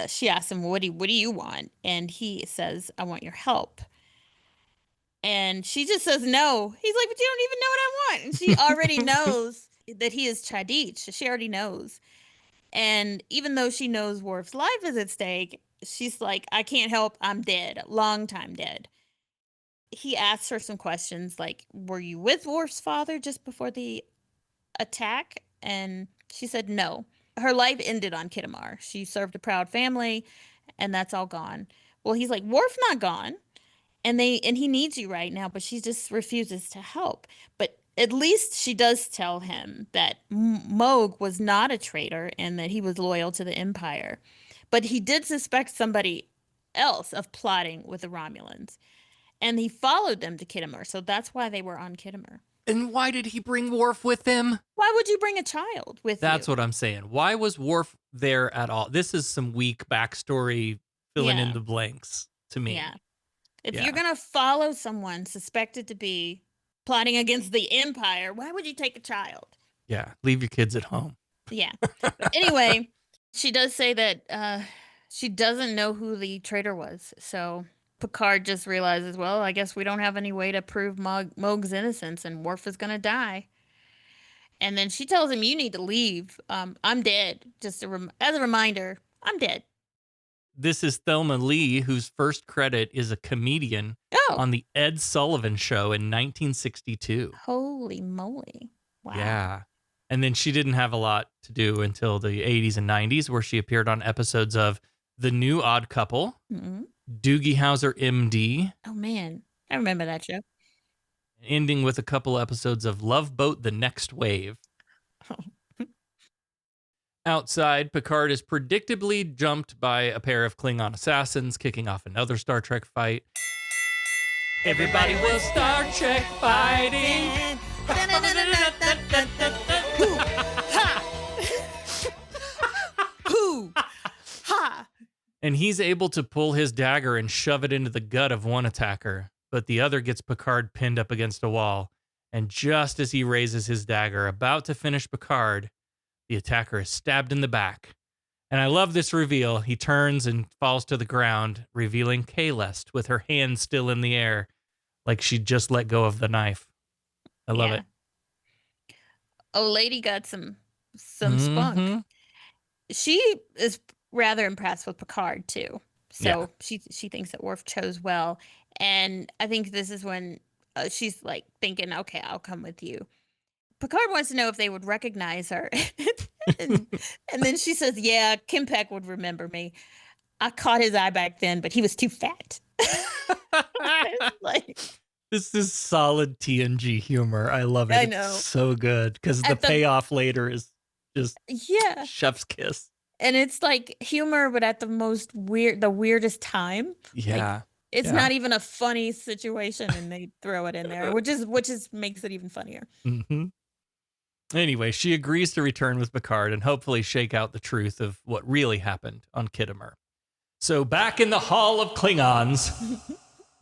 she asks him, what do you want? And he says, I want your help. And she just says no. He's like, but you don't even know what I want. And she already knows that he is Chadich. She already knows. And even though she knows Worf's life is at stake, she's like, I can't help. I'm dead. Long time dead. He asks her some questions like, were you with Worf's father just before the attack? And she said no. Her life ended on Khitomer. She served a proud family, and that's all gone. Well, he's like, Worf not gone. And he needs you right now, but she just refuses to help. But at least she does tell him that Moog was not a traitor and that he was loyal to the Empire. But he did suspect somebody else of plotting with the Romulans. And he followed them to Khitomer, so that's why they were on Khitomer. And why did he bring Worf with him? Why would you bring a child with you? That's what I'm saying. Why was Worf there at all? This is some weak backstory filling in the blanks to me. Yeah. If you're going to follow someone suspected to be plotting against the Empire, why would you take a child? Yeah, leave your kids at home. Yeah. But anyway, she does say that she doesn't know who the traitor was. So Picard just realizes, well, I guess we don't have any way to prove Moog's innocence, and Worf is going to die. And then she tells him, you need to leave. I'm dead. Just as a reminder, I'm dead. This is Thelma Lee, whose first credit is a comedian on the Ed Sullivan Show in 1962. Holy moly. Wow. Yeah. And then she didn't have a lot to do until the 80s and 90s, where she appeared on episodes of The New Odd Couple, Doogie Howser, MD. Oh, man. I remember that show. Ending with a couple episodes of Love Boat: The Next Wave. Outside, Picard is predictably jumped by a pair of Klingon assassins, kicking off another Star Trek fight. Everybody was Star Trek fighting. And he's able to pull his dagger and shove it into the gut of one attacker, but the other gets Picard pinned up against a wall. And just as he raises his dagger, about to finish Picard, the attacker is stabbed in the back. And I love this reveal. He turns and falls to the ground, revealing Kaylest with her hand still in the air, like she just let go of the knife. I love it. Oh, lady got some spunk. She is rather impressed with Picard too. So she thinks that Worf chose well. And I think this is when she's like thinking, okay, I'll come with you. Picard wants to know if they would recognize her. and then she says, yeah, Kim Peck would remember me. I caught his eye back then, but he was too fat. Like, this is solid TNG humor. I love it. I know. It's so good because the payoff later is just chef's kiss. And it's like humor, but at the weirdest time. Yeah. Like, it's not even a funny situation, and they throw it in there, which is makes it even funnier. Anyway, she agrees to return with Picard and hopefully shake out the truth of what really happened on Khitomer. So back in the Hall of Klingons,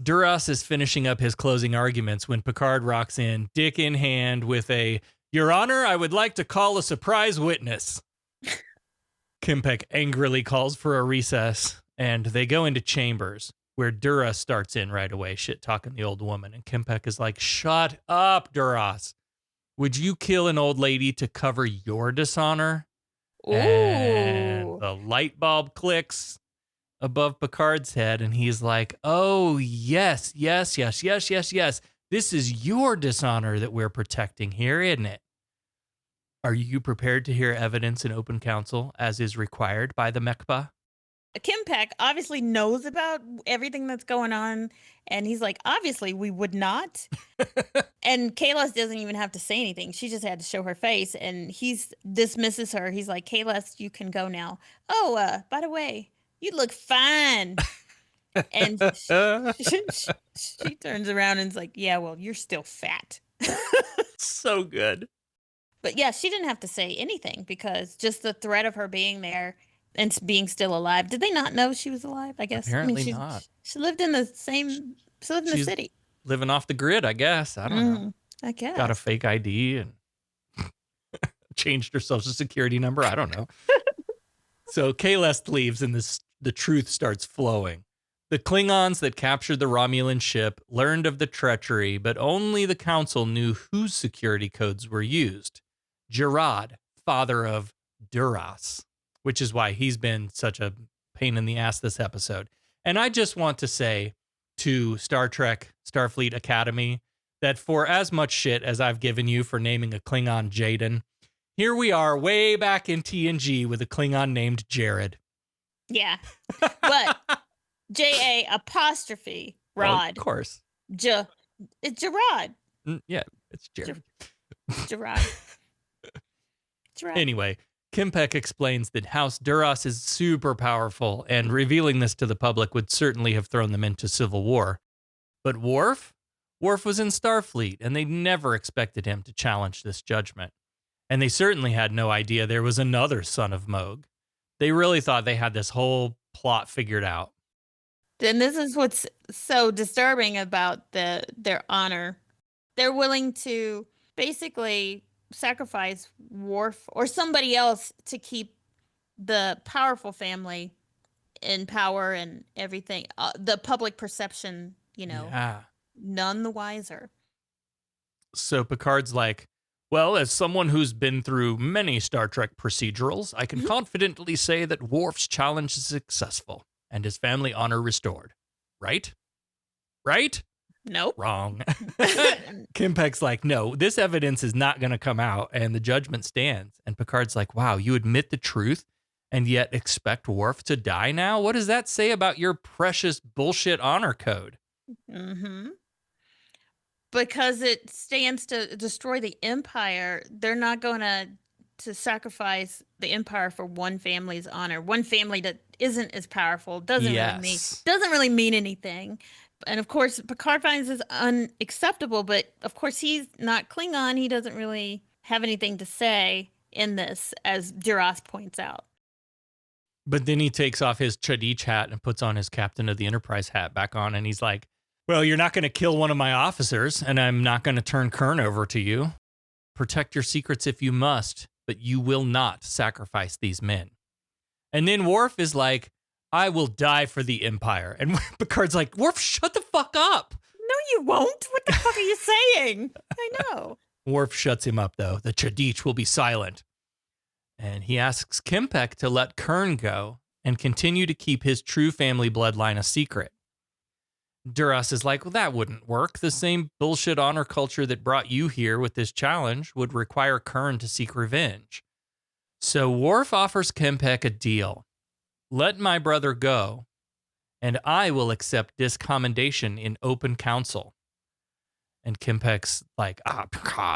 Duras is finishing up his closing arguments when Picard rocks in, dick in hand, with a, "Your Honor, I would like to call a surprise witness." Kim Peck angrily calls for a recess, and they go into chambers, where Duras starts in right away, shit-talking the old woman. And Kim Peck is like, "Shut up, Duras. Would you kill an old lady to cover your dishonor?" Ooh. And the light bulb clicks above Picard's head, and he's like, "Oh, yes. This is your dishonor that we're protecting here, isn't it? Are you prepared to hear evidence in open council as is required by the MECBA?" Kim Peck obviously knows about everything that's going on, and he's like, obviously we would not. And Kaylest doesn't even have to say anything. She just had to show her face, and he dismisses her. He's like, "Kaylest, you can go now. Oh, by the way, you look fine." And she turns around and is like, "Yeah, well, you're still fat." So good. But yeah, she didn't have to say anything because just the threat of her being there and being still alive. Did they not know she was alive? I guess. Apparently not. She lived in the same. She lived in the city. Living off the grid, I guess. I don't know. I guess. Got a fake ID and changed her social security number. I don't know. So Kaylest leaves, and the truth starts flowing. The Klingons that captured the Romulan ship learned of the treachery, but only the Council knew whose security codes were used. Gerard, father of Duras, which is why he's been such a pain in the ass this episode. And I just want to say to Star Trek Starfleet Academy that for as much shit as I've given you for naming a Klingon Jaden, here we are way back in TNG with a Klingon named Jared. Yeah. But J-A apostrophe Rod. Of course. It's Gerard. Yeah, it's Jared. Gerard. Anyway, Kim Peck explains that House Duras is super powerful, and revealing this to the public would certainly have thrown them into civil war. But Worf was in Starfleet, and they never expected him to challenge this judgment. And they certainly had no idea there was another son of Moog. They really thought they had this whole plot figured out. Then this is what's so disturbing about their honor. They're willing to basically sacrifice Worf or somebody else to keep the powerful family in power and everything. The public perception, none the wiser. So Picard's like, "Well, as someone who's been through many Star Trek procedurals, I can confidently say that Worf's challenge is successful and his family honor restored. Right? Right? Nope. Wrong." Kim Peck's like, "No, this evidence is not going to come out and the judgment stands." And Picard's like, "Wow, you admit the truth and yet expect Worf to die now? What does that say about your precious bullshit honor code?" Mm-hmm. Because it stands to destroy the Empire, they're not going to sacrifice the Empire for one family's honor. One family that isn't as powerful doesn't really mean anything. And of course, Picard finds this unacceptable, but of course he's not Klingon. He doesn't really have anything to say in this, as Duras points out. But then he takes off his Chadich hat and puts on his Captain of the Enterprise hat back on. And he's like, well, you're not going to kill one of my officers, and I'm not going to turn Kern over to you. Protect your secrets if you must, but you will not sacrifice these men. And then Worf is like, I will die for the Empire. And Picard's like, Worf, shut the fuck up. No, you won't. What the fuck are you saying? I know. Worf shuts him up, though. The Chadich will be silent. And he asks Kempek to let Kern go and continue to keep his true family bloodline a secret. Duras is like, well, that wouldn't work. The same bullshit honor culture that brought you here with this challenge would require Kern to seek revenge. So Worf offers Kempek a deal. Let my brother go, and I will accept discommendation in open council. And Kempek's like,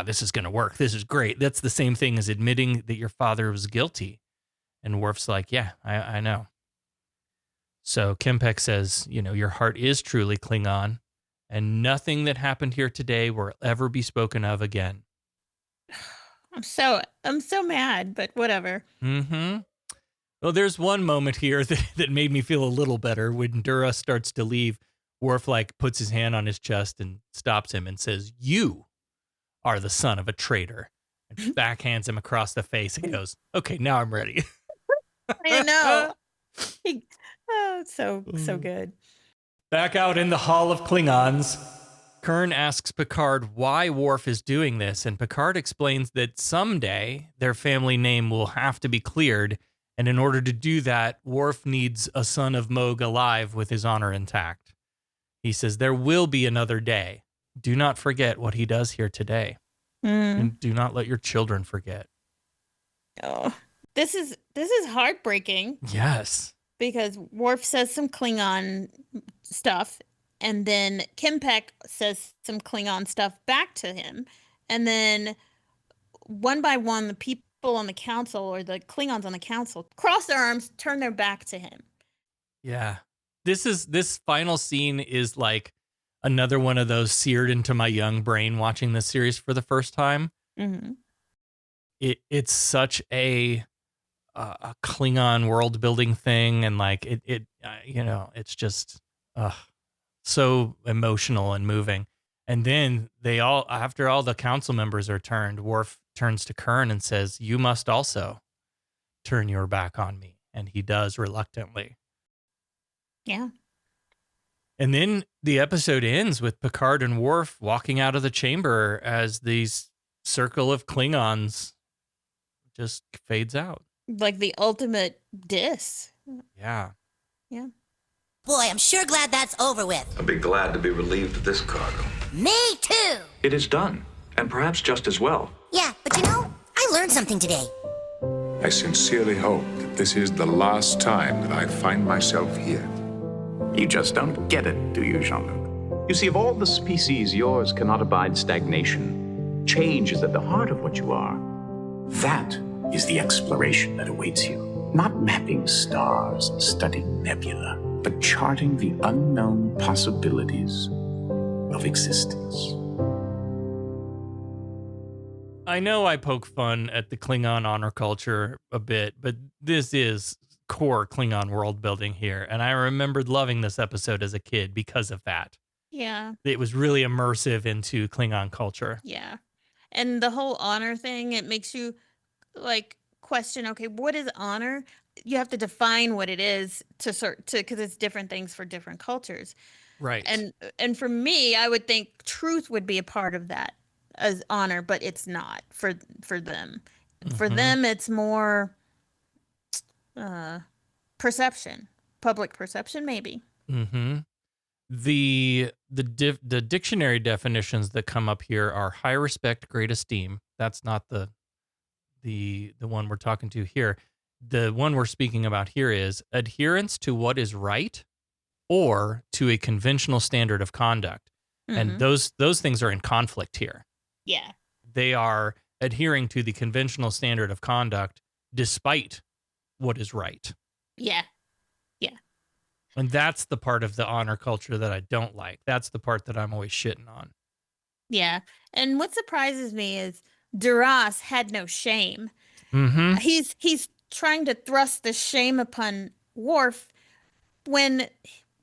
this is going to work. This is great. That's the same thing as admitting that your father was guilty. And Worf's like, yeah, I know. So Kempek says, your heart is truly Klingon, and nothing that happened here today will ever be spoken of again. I'm so mad, but whatever. Mm-hmm. Well, there's one moment here that made me feel a little better. When Duras starts to leave, Worf puts his hand on his chest and stops him and says, you are the son of a traitor. And backhands him across the face and goes, okay, now I'm ready. I know. So good. Back out in the Hall of Klingons, Kern asks Picard why Worf is doing this, and Picard explains that someday their family name will have to be cleared, and in order to do that, Worf needs a son of Moog alive with his honor intact. He says there will be another day. Do not forget what he does here today. And do not let your children forget. Oh, this is heartbreaking. Yes. Because Worf says some Klingon stuff, and then Kempek says some Klingon stuff back to him. And then one by one, the people on the council, or the Klingons on the council, cross their arms, turn their back to him. Yeah. This final scene is like another one of those seared into my young brain watching this series for the first time. Mm-hmm. It's such a Klingon world building thing, and it's just so emotional and moving. And then after all the council members are turned, Worf turns to Kern and says, you must also turn your back on me. And he does reluctantly. Yeah. And then the episode ends with Picard and Worf walking out of the chamber as these circle of Klingons just fades out. Like the ultimate diss. Yeah. Yeah. Boy, I'm sure glad that's over with. I'll be glad to be relieved of this cargo. Me too. It is done, and perhaps just as well. Yeah, but I learned something today. I sincerely hope that this is the last time that I find myself here. You just don't get it, do you, Jean-Luc? You see, of all the species, yours cannot abide stagnation. Change is at the heart of what you are. That is the exploration that awaits you. Not mapping stars and studying nebula, but charting the unknown possibilities of existence. I know I poke fun at the Klingon honor culture a bit, but this is core Klingon world building here. And I remembered loving this episode as a kid because of that. Yeah. It was really immersive into Klingon culture. Yeah. And the whole honor thing, it makes you question, okay, what is honor? You have to define what it is because it's different things for different cultures. Right. And for me, I would think truth would be a part of that as honor, but it's not for them. Mm-hmm. For them, it's more perception, public perception, maybe. Mm-hmm. The dictionary definitions that come up here are high respect, great esteem. That's not the one we're talking to here. The one we're speaking about here is adherence to what is right or to a conventional standard of conduct. Mm-hmm. And those things are in conflict here. Yeah. They are adhering to the conventional standard of conduct despite what is right. Yeah. Yeah. And that's the part of the honor culture that I don't like. That's the part that I'm always shitting on. Yeah. And what surprises me is Duras had no shame. Mm-hmm. He's trying to thrust the shame upon Worf when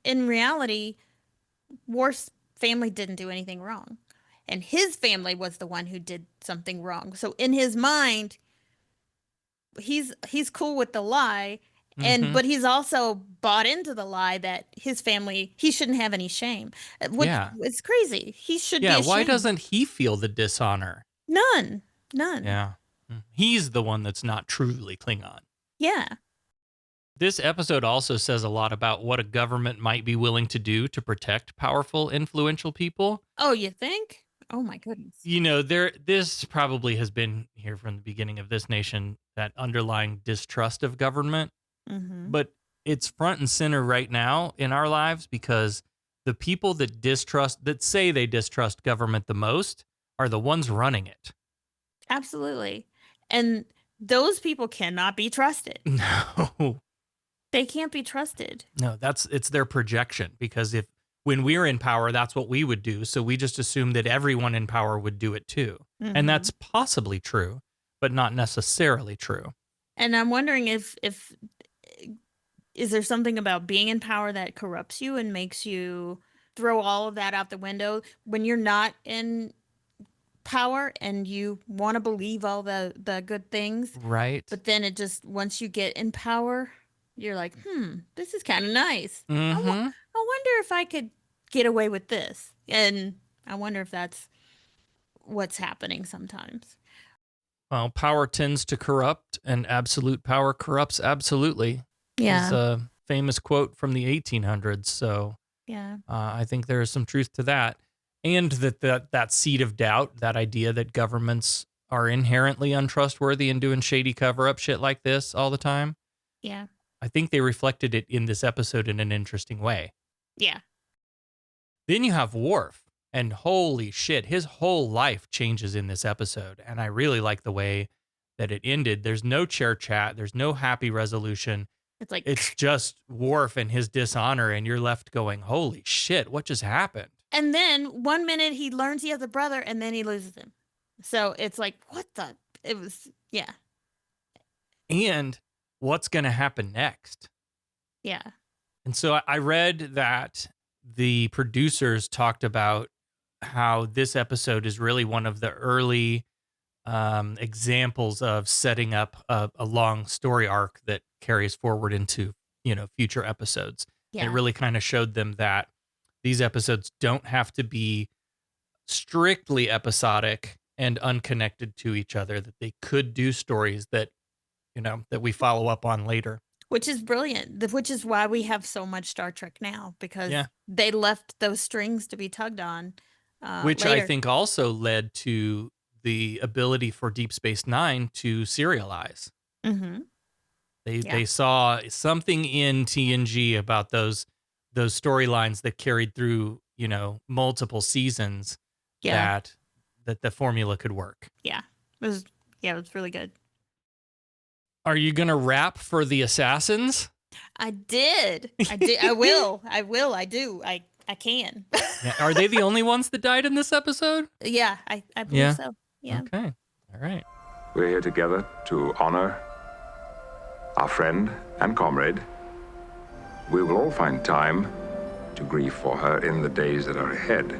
in reality, Worf's family didn't do anything wrong. And his family was the one who did something wrong. So in his mind, he's cool with the lie, but he's also bought into the lie that his family, he shouldn't have any shame. It's crazy. He should be ashamed. Why doesn't he feel the dishonor? None. Yeah. He's the one that's not truly Klingon. Yeah. This episode also says a lot about what a government might be willing to do to protect powerful, influential people. Oh, you think? Oh my goodness. You know, this probably has been here from the beginning of this nation, that underlying distrust of government. Mm-hmm. But it's front and center right now in our lives because the people that say they distrust government the most are the ones running it. Absolutely. And those people cannot be trusted. No. They can't be trusted. No, it's their projection, because when we're in power, that's what we would do. So we just assume that everyone in power would do it too. Mm-hmm. And that's possibly true, but not necessarily true. And I'm wondering if is there something about being in power that corrupts you and makes you throw all of that out the window when you're not in power and you want to believe all the good things. Right. But then it just, once you get in power, you're like, this is kind of nice. Mm-hmm. I wonder if I could get away with this. And I wonder if that's what's happening sometimes. Well, power tends to corrupt, and absolute power corrupts absolutely. Yeah. It's a famous quote from the 1800s. So yeah, I think there is some truth to that. And that seed of doubt, that idea that governments are inherently untrustworthy and doing shady cover-up shit like this all the time. Yeah. I think they reflected it in this episode in an interesting way. Yeah. Then you have Worf, and holy shit, his whole life changes in this episode. And I really like the way that it ended. There's no chair chat. There's no happy resolution. It's just Worf and his dishonor, and you're left going, holy shit, what just happened? And then 1 minute he learns he has a brother, and then he loses him. So it's like, yeah. And what's going to happen next? Yeah. And so I read that the producers talked about how this episode is really one of the early examples of setting up a long story arc that carries forward into, future episodes. Yeah. And it really kind of showed them that these episodes don't have to be strictly episodic and unconnected to each other, that they could do stories that, that we follow up on later. Which is brilliant, which is why we have so much Star Trek now, because they left those strings to be tugged on. Which later. I think also led to the ability for Deep Space Nine to serialize. Mm-hmm. They saw something in TNG about those storylines that carried through, multiple seasons that the formula could work. Yeah. It was really good. Are you going to rap for the assassins? I did. I will. I do. I can. Are they the only ones that died in this episode? Yeah, I believe so. Yeah. Okay. All right. We're here together to honor our friend and comrade. We will all find time to grieve for her in the days that are ahead.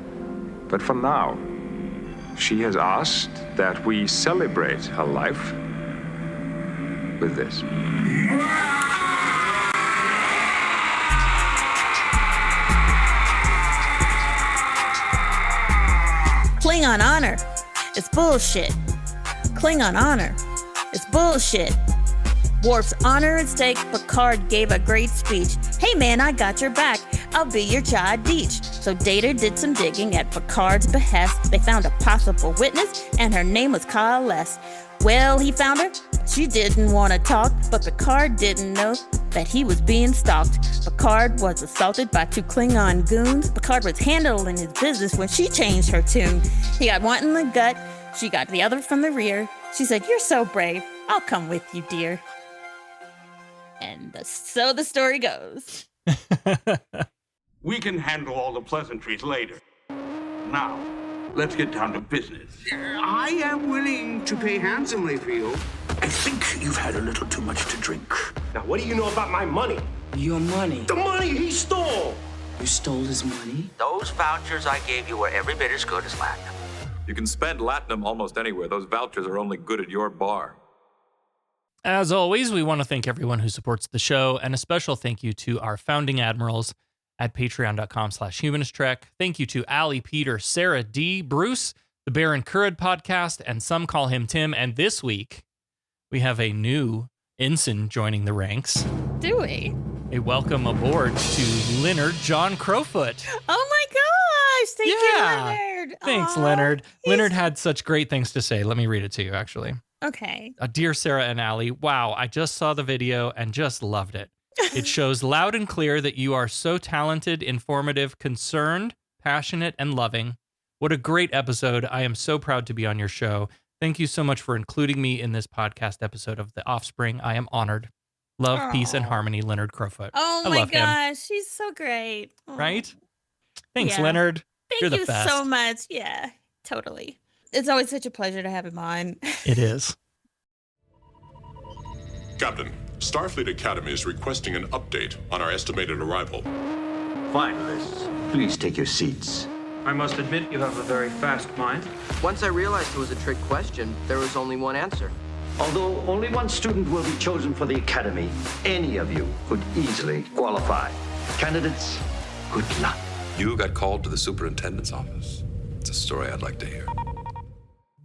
But for now, she has asked that we celebrate her life with this. Klingon honor is bullshit. Klingon honor is bullshit. Worf's honor at stake, Picard gave a great speech. Hey man, I got your back. I'll be your Chai Deech. So Data did some digging at Picard's behest. They found a possible witness, and her name was Kyle. Well, he found her. She didn't want to talk, but Picard didn't know that he was being stalked. Picard was assaulted by 2 Klingon goons. Picard was handling his business when she changed her tune. He got one in the gut. She got the other from the rear. She said, "You're so brave. I'll come with you, dear." And so the story goes. We can handle all the pleasantries later. Now, let's get down to business. I am willing to pay handsomely for you. I think you've had a little too much to drink. Now, what do you know about my money? Your money? The money he stole! You stole his money? Those vouchers I gave you were every bit as good as Latinum. You can spend Latinum almost anywhere. Those vouchers are only good at your bar. As always, we want to thank everyone who supports the show, and a special thank you to our founding admirals at patreon.com/humanisttrek. Thank you to Allie, Peter, Sarah D, Bruce, the Baron Currid podcast, and some call him Tim. And this week, we have a new ensign joining the ranks. Do we? A welcome aboard to Leonard John Crowfoot. Oh my gosh! Thank you, Leonard. Thanks, Aw, Leonard. Leonard had such great things to say. Let me read it to you, actually. Okay. Dear Sarah and Allie, wow, I just saw the video and just loved it. It shows loud and clear that you are so talented, informative, concerned, passionate, and loving. What a great episode. I am so proud to be on your show. Thank you so much for including me in this podcast episode of The Offspring. I am honored. Love, Aww. Peace, and harmony, Leonard Crowfoot. Oh I my love him. gosh, she's so great. Aw. Right? Thanks, Yeah. Leonard. Thank You're the you best. so much. Yeah, totally. It's always such a pleasure to have him on. It is. Captain, Starfleet Academy is requesting an update on our estimated arrival. Finalists, please take your seats. I must admit you have a very fast mind. Once I realized it was a trick question, there was only one answer. Although only one student will be chosen for the Academy, any of you could easily qualify. Candidates, good luck. You got called to the superintendent's office. It's a story I'd like to hear.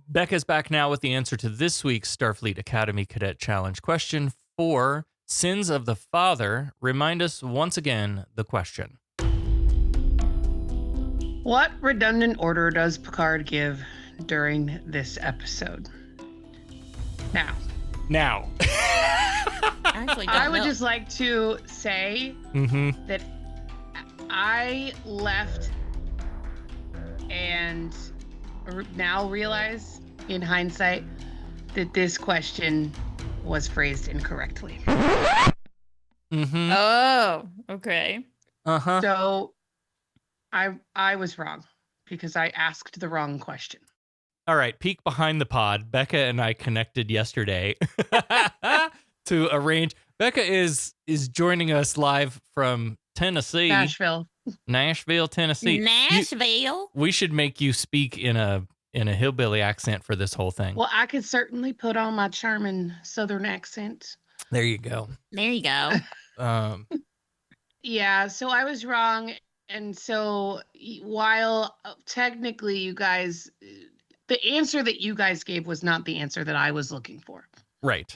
Becca's back now with the answer to this week's Starfleet Academy Cadet Challenge. Question 4, Sins of the Father. Remind us once again the question. What redundant order does Picard give during this episode? Now. I would just like to say that I left and now realize, in hindsight, that this question was phrased incorrectly. Oh, okay. So I was wrong because I asked the wrong question. All right, peek behind the pod. Becca and I connected yesterday to arrange. Becca is joining us live from Tennessee. Nashville, Tennessee. Nashville. We should make you speak in a hillbilly accent for this whole thing. Well, I could certainly put on my charming Southern accent. There you go. There you go. Yeah, so I was wrong. And so while technically you guys, the answer that you guys gave was not the answer that I was looking for. Right.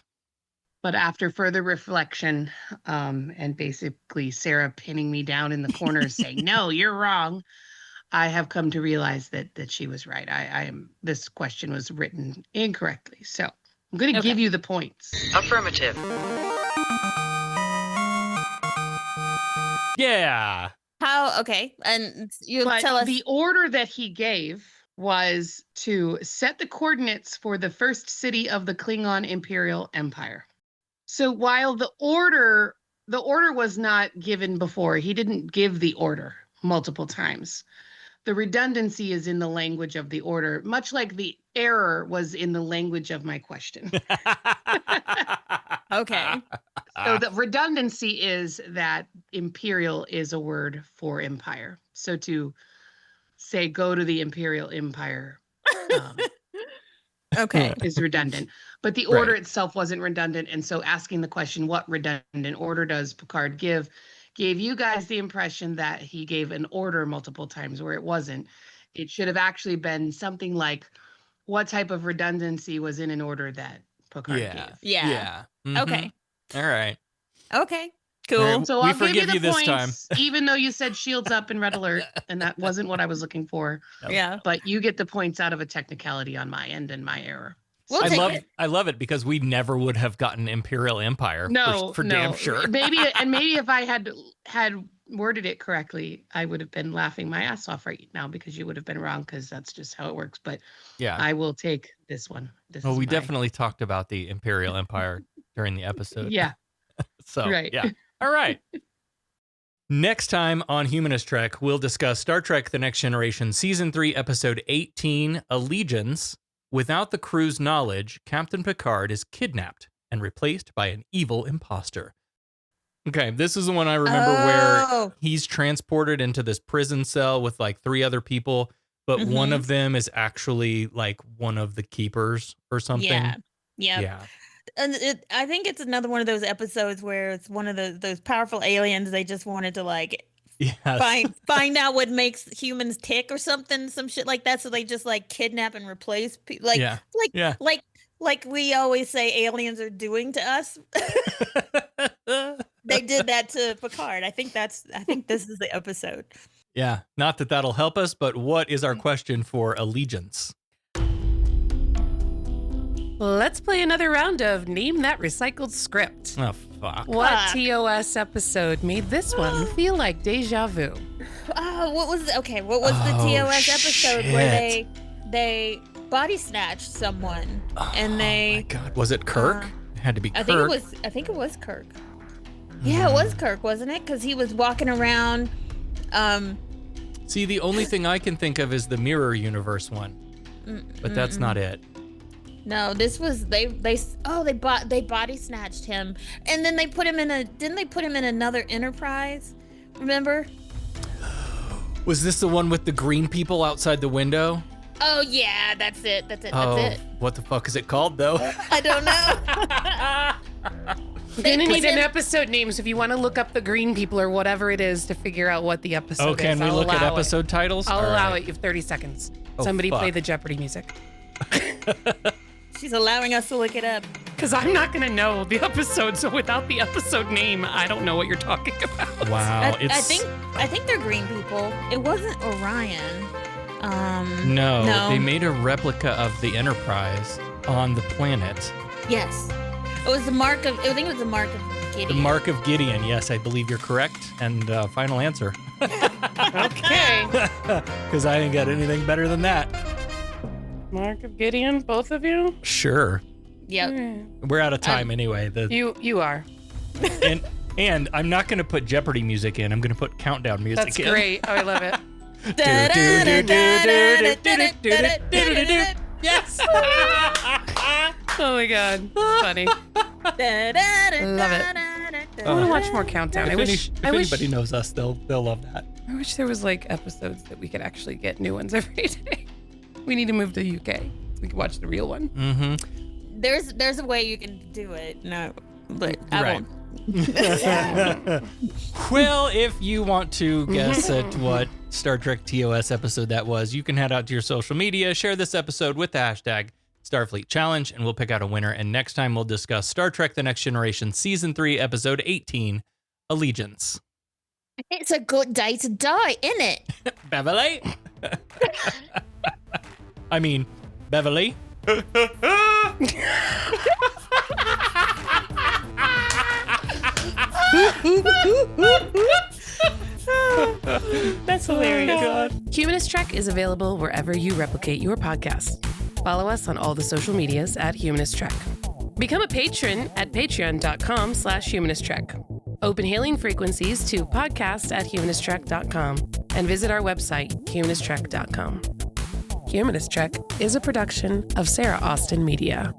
But after further reflection, and basically Sarah pinning me down in the corner saying, no, you're wrong, I have come to realize that she was right. This question was written incorrectly. So I'm going to give you the points. Affirmative. Yeah. How? Okay. And you tell us. The order that he gave was to set the coordinates for the first city of the Klingon Imperial Empire. So while the order was not given before, he didn't give the order multiple times. The redundancy is in the language of the order, much like the error was in the language of my question. Okay. So the redundancy is that imperial is a word for empire. So to say go to the Imperial Empire is redundant. But the order itself wasn't redundant. And so asking the question, what redundant order does Picard give, gave you guys the impression that he gave an order multiple times where it wasn't. It should have actually been something like, what type of redundancy was in an order that Picard gave? Yeah. Mhm. Okay. All right. Okay. Cool. So We I'll give forgive you the you this points, even though you said shields up and red alert, and that wasn't what I was looking for. Yeah. But you get the points out of a technicality on my end and my error. I love it because we never would have gotten Imperial Empire. No, for damn sure. maybe if I had worded it correctly, I would have been laughing my ass off right now because you would have been wrong because that's just how it works. But Yeah. I will take this one. Well, we definitely talked about the Imperial Empire during the episode. Yeah. So, Right. yeah. All right. Next time on Humanist Trek, we'll discuss Star Trek The Next Generation Season 3, Episode 18, Allegiance, Without the crew's knowledge, Captain Picard is kidnapped and replaced by an evil imposter. Okay, this is the one I remember where he's transported into this prison cell with like 3 other people, but one of them is actually like one of the keepers or something. Yeah. Yeah. And I think it's another one of those episodes where it's one of those powerful aliens. They just wanted to like find out what makes humans tick or something, some shit like that. So they just like kidnap and replace people. Like we always say aliens are doing to us. They did that to Picard. I think this is the episode. Yeah, not that that'll help us, but what is our question for allegiance? Let's play another round of Name That Recycled Script. Oh, fuck. What TOS episode made this one feel like deja vu? What was the TOS episode where they body snatched someone and they? Oh my God, was it Kirk? It had to be Kirk. I think it was Kirk. Yeah, it was Kirk, wasn't it? Because he was walking around. See, the only thing I can think of is the Mirror Universe one, but that's not it. No, this was they body snatched him, and then they put him in didn't they put him in another Enterprise? Remember? Was this the one with the green people outside the window? Oh yeah, that's it. What the fuck is it called though? I don't know. You're gonna need an episode name, so if you want to look up the green people or whatever it is to figure out what the episode is. Can we look at episode titles? I'll allow it. You have 30 seconds. Somebody play the Jeopardy music. She's allowing us to look it up. Because I'm not going to know the episode, so without the episode name, I don't know what you're talking about. Wow. I think they're green people. It wasn't Orion. No, they made a replica of the Enterprise on the planet. Yes. I think it was the Mark of Gideon. The Mark of Gideon, yes, I believe you're correct. And final answer. Okay. Because I ain't got anything better than that. Mark of Gideon, both of you? Sure. Yep. We're out of time anyway. You are. And I'm not going to put Jeopardy music in. I'm going to put countdown music That's in. That's great. Oh, I love it. Yes. Oh my God. Funny. Love it. I want to watch more countdown. If anybody knows us, they'll love that. I wish there was like episodes that we could actually get new ones every day. We need to move to the UK so we can watch the real one. Mm-hmm. There's a way you can do it. No, but I won't. Well, if you want to guess at what Star Trek TOS episode that was, you can head out to your social media, share this episode with the hashtag Starfleet Challenge, and we'll pick out a winner. And next time we'll discuss Star Trek The Next Generation Season 3, Episode 18, Allegiance. It's a good day to die, isn't it? Beverly? I mean, Beverly? That's hilarious. God. Humanist Trek is available wherever you replicate your podcasts. Follow us on all the social medias at Humanist Trek. Become a patron at patreon.com/humanisttrek. Open hailing frequencies to podcast@humanisttrek.com and visit our website, humanisttrek.com. Humanist Trek is a production of Sarah Austin Media.